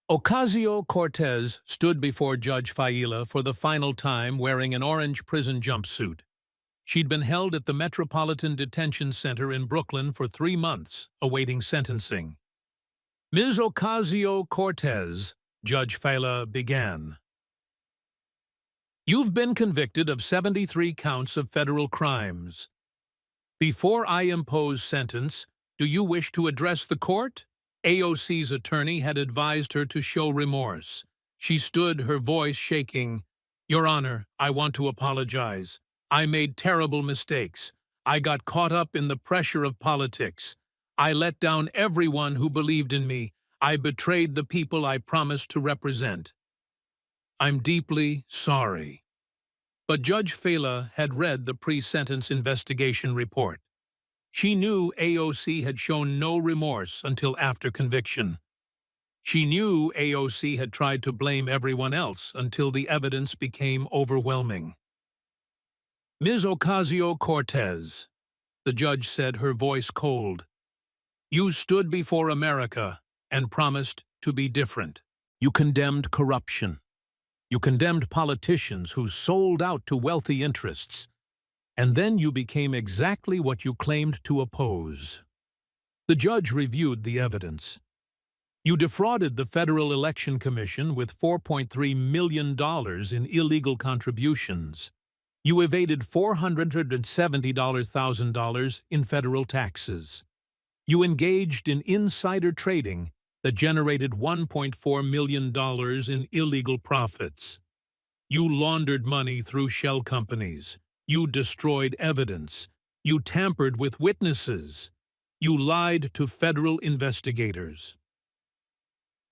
Ocasio-Cortez stood before Judge Fela for the final time wearing an orange prison jumpsuit. She'd been held at the Metropolitan Detention Center in Brooklyn for 3 months, awaiting sentencing. "Ms. Ocasio-Cortez," Judge Fela began, "you've been convicted of 73 counts of federal crimes. Before I impose sentence, do you wish to address the court?" AOC's attorney had advised her to show remorse. She stood, her voice shaking. "Your Honor, I want to apologize. I made terrible mistakes. I got caught up in the pressure of politics. I let down everyone who believed in me. I betrayed the people I promised to represent. I'm deeply sorry." But Judge Fela had read the pre-sentence investigation report. She knew AOC had shown no remorse until after conviction. She knew AOC had tried to blame everyone else until the evidence became overwhelming. "Ms. Ocasio-Cortez," the judge said, her voice cold, "you stood before America and promised to be different. You condemned corruption. You condemned politicians who sold out to wealthy interests. And then you became exactly what you claimed to oppose." The judge reviewed the evidence. You defrauded the Federal Election Commission with $4.3 million in illegal contributions. You evaded $470,000 in federal taxes. You engaged in insider trading that generated $1.4 million in illegal profits. You laundered money through shell companies. You destroyed evidence. You tampered with witnesses. You lied to federal investigators.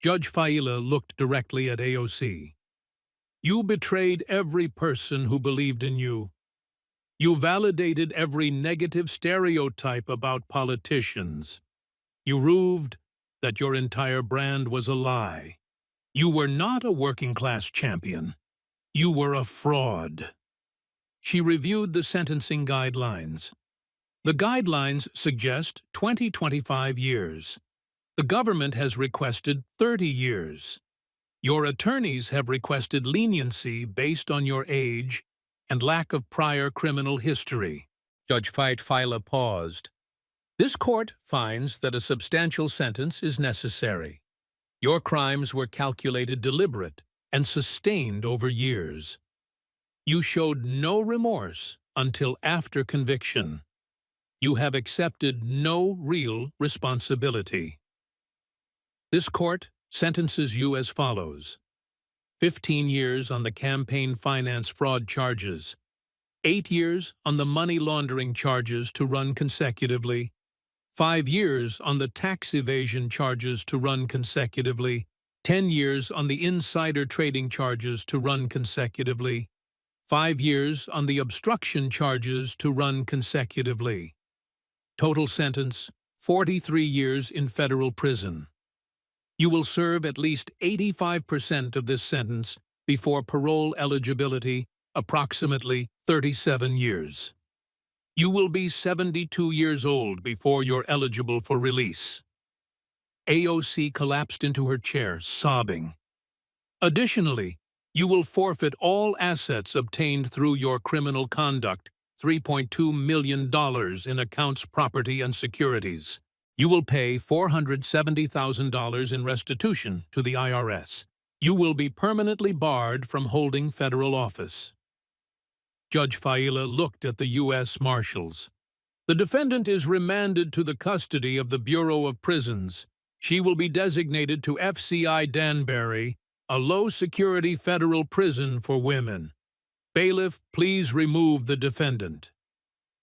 Judge Fela looked directly at AOC. You betrayed every person who believed in you. You validated every negative stereotype about politicians. You proved that your entire brand was a lie. You were not a working-class champion. You were a fraud. She reviewed the sentencing guidelines. The guidelines suggest 25 years. The government has requested 30 years. Your attorneys have requested leniency based on your age and lack of prior criminal history. Judge Fela paused. This court finds that a substantial sentence is necessary. Your crimes were calculated deliberate and sustained over years. You showed no remorse until after conviction. You have accepted no real responsibility. This court sentences you as follows: 15 years on the campaign finance fraud charges, 8 years on the money laundering charges to run consecutively, 5 years on the tax evasion charges to run consecutively, 10 years on the insider trading charges to run consecutively, 5 years on the obstruction charges to run consecutively. Total sentence, 43 years in federal prison. You will serve at least 85% of this sentence before parole eligibility, approximately 37 years. You will be 72 years old before you're eligible for release. AOC collapsed into her chair, sobbing. Additionally, you will forfeit all assets obtained through your criminal conduct, $3.2 million in accounts, property, and securities. You will pay $470,000 in restitution to the IRS. You will be permanently barred from holding federal office. Judge Faila looked at the U.S. Marshals. The defendant is remanded to the custody of the Bureau of Prisons. She will be designated to FCI Danbury, a low-security federal prison for women. Bailiff, please remove the defendant.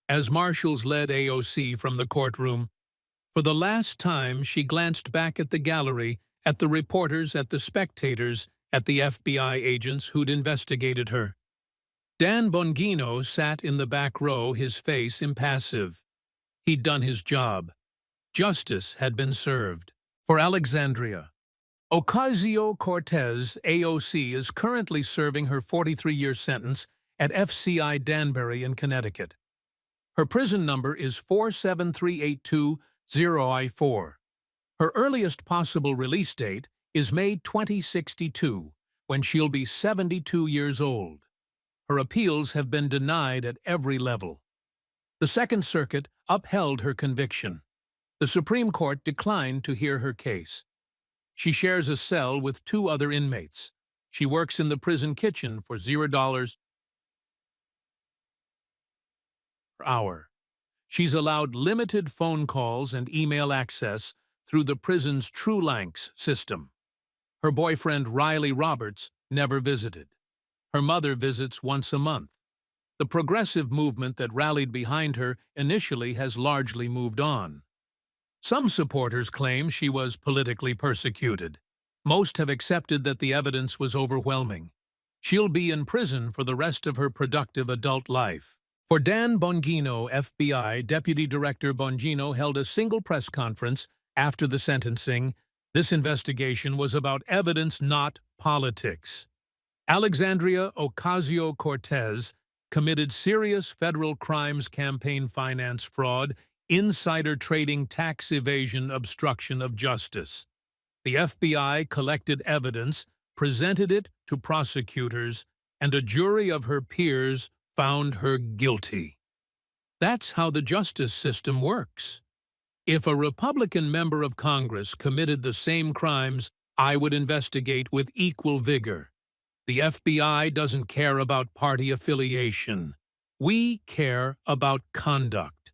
As marshals led AOC from the courtroom, for the last time she glanced back at the gallery, at the reporters, at the spectators, at the FBI agents who'd investigated her. Dan Bongino sat in the back row, his face impassive. He'd done his job. Justice had been served. For Alexandria Ocasio-Cortez, AOC is currently serving her 43-year sentence at FCI Danbury in Connecticut. Her prison number is 473820I4. Her earliest possible release date is May 2062, when she'll be 72 years old. Her appeals have been denied at every level. The Second Circuit upheld her conviction. The Supreme Court declined to hear her case. She shares a cell with 2 other inmates. She works in the prison kitchen for $0 per hour. She's allowed limited phone calls and email access through the prison's TrueLanks system. Her boyfriend, Riley Roberts, never visited. Her mother visits once a month. The progressive movement that rallied behind her initially has largely moved on. Some supporters claim she was politically persecuted. Most have accepted that the evidence was overwhelming. She'll be in prison for the rest of her productive adult life. For Dan Bongino, FBI Deputy Director Bongino held a single press conference after the sentencing. This investigation was about evidence, not politics. Alexandria Ocasio-Cortez committed serious federal crimes: campaign finance fraud, insider trading, tax evasion, obstruction of justice. The FBI collected evidence, presented it to prosecutors, and a jury of her peers found her guilty. That's how the justice system works. If a Republican member of Congress committed the same crimes, I would investigate with equal vigor. The FBI doesn't care about party affiliation. We care about conduct.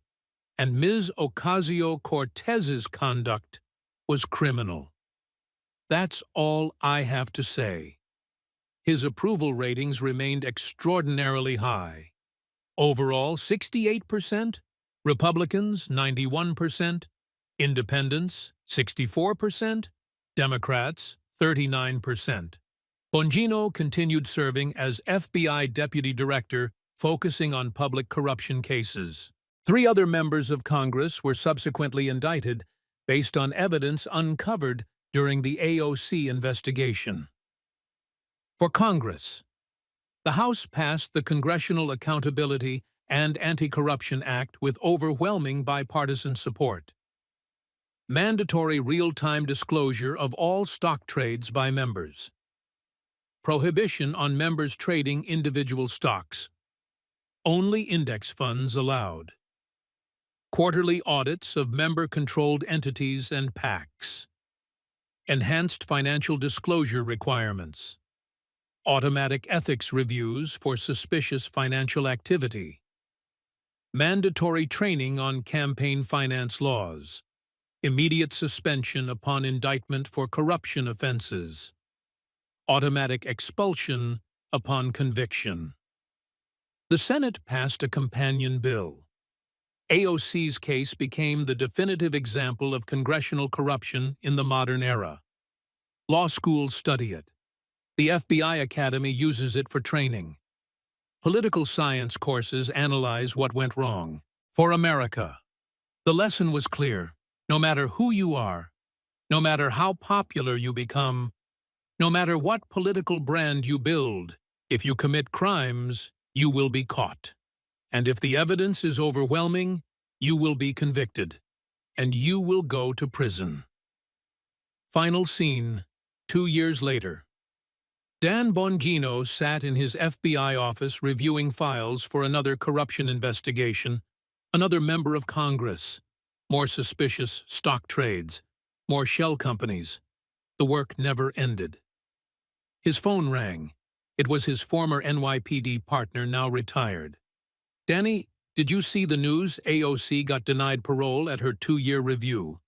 And Ms. Ocasio-Cortez's conduct was criminal. That's all I have to say. His approval ratings remained extraordinarily high. Overall, 68%, Republicans 91%, Independents 64%, Democrats 39%. Bongino continued serving as FBI Deputy Director, focusing on public corruption cases. 3 other members of Congress were subsequently indicted based on evidence uncovered during the AOC investigation. For Congress, the House passed the Congressional Accountability and Anti-Corruption Act with overwhelming bipartisan support. Mandatory real-time disclosure of all stock trades by members. Prohibition on members trading individual stocks. Only index funds allowed. Quarterly audits of member-controlled entities and PACs. enhanced financial disclosure requirements, automatic ethics reviews for suspicious financial activity, mandatory training on campaign finance laws, immediate suspension upon indictment for corruption offenses, automatic expulsion upon conviction. The Senate passed a companion bill. AOC's case became the definitive example of congressional corruption in the modern era. Law schools study it. The FBI Academy uses it for training. Political science courses analyze what went wrong. For America, the lesson was clear. No matter who you are, no matter how popular you become, no matter what political brand you build, if you commit crimes, you will be caught. And if the evidence is overwhelming, you will be convicted, and you will go to prison. Final scene, 2 years later. Dan Bongino sat in his FBI office reviewing files for another corruption investigation, another member of Congress, more suspicious stock trades, more shell companies. The work never ended. His phone rang. It was his former NYPD partner, now retired. "Danny, did you see the news? AOC got denied parole at her 2-year review."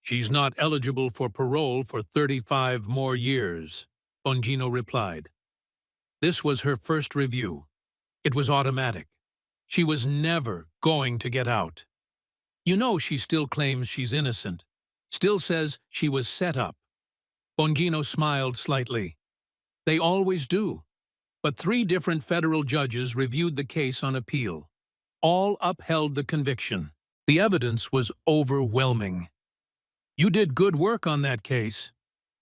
"She's not eligible for parole for 35 more years," Bongino replied. "This was her first review. It was automatic. She was never going to get out. You know she still claims she's innocent, still says she was set up." Bongino smiled slightly. "They always do. But 3 different federal judges reviewed the case on appeal. All upheld the conviction. The evidence was overwhelming. You did good work on that case.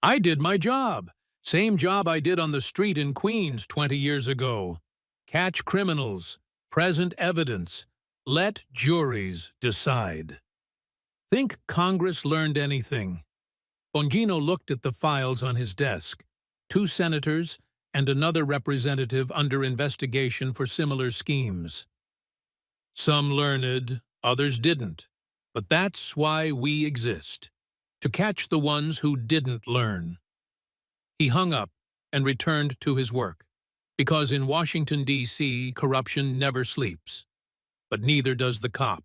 I did my job. Same job I did on the street in Queens 20 years ago. Catch criminals, present evidence, let juries decide. Think Congress learned anything?" Bongino looked at the files on his desk. 2 senators and another representative under investigation for similar schemes. "Some learned, others didn't. But that's why we exist, to catch the ones who didn't learn." He hung up and returned to his work, because in Washington, D.C., corruption never sleeps. But neither does the cop.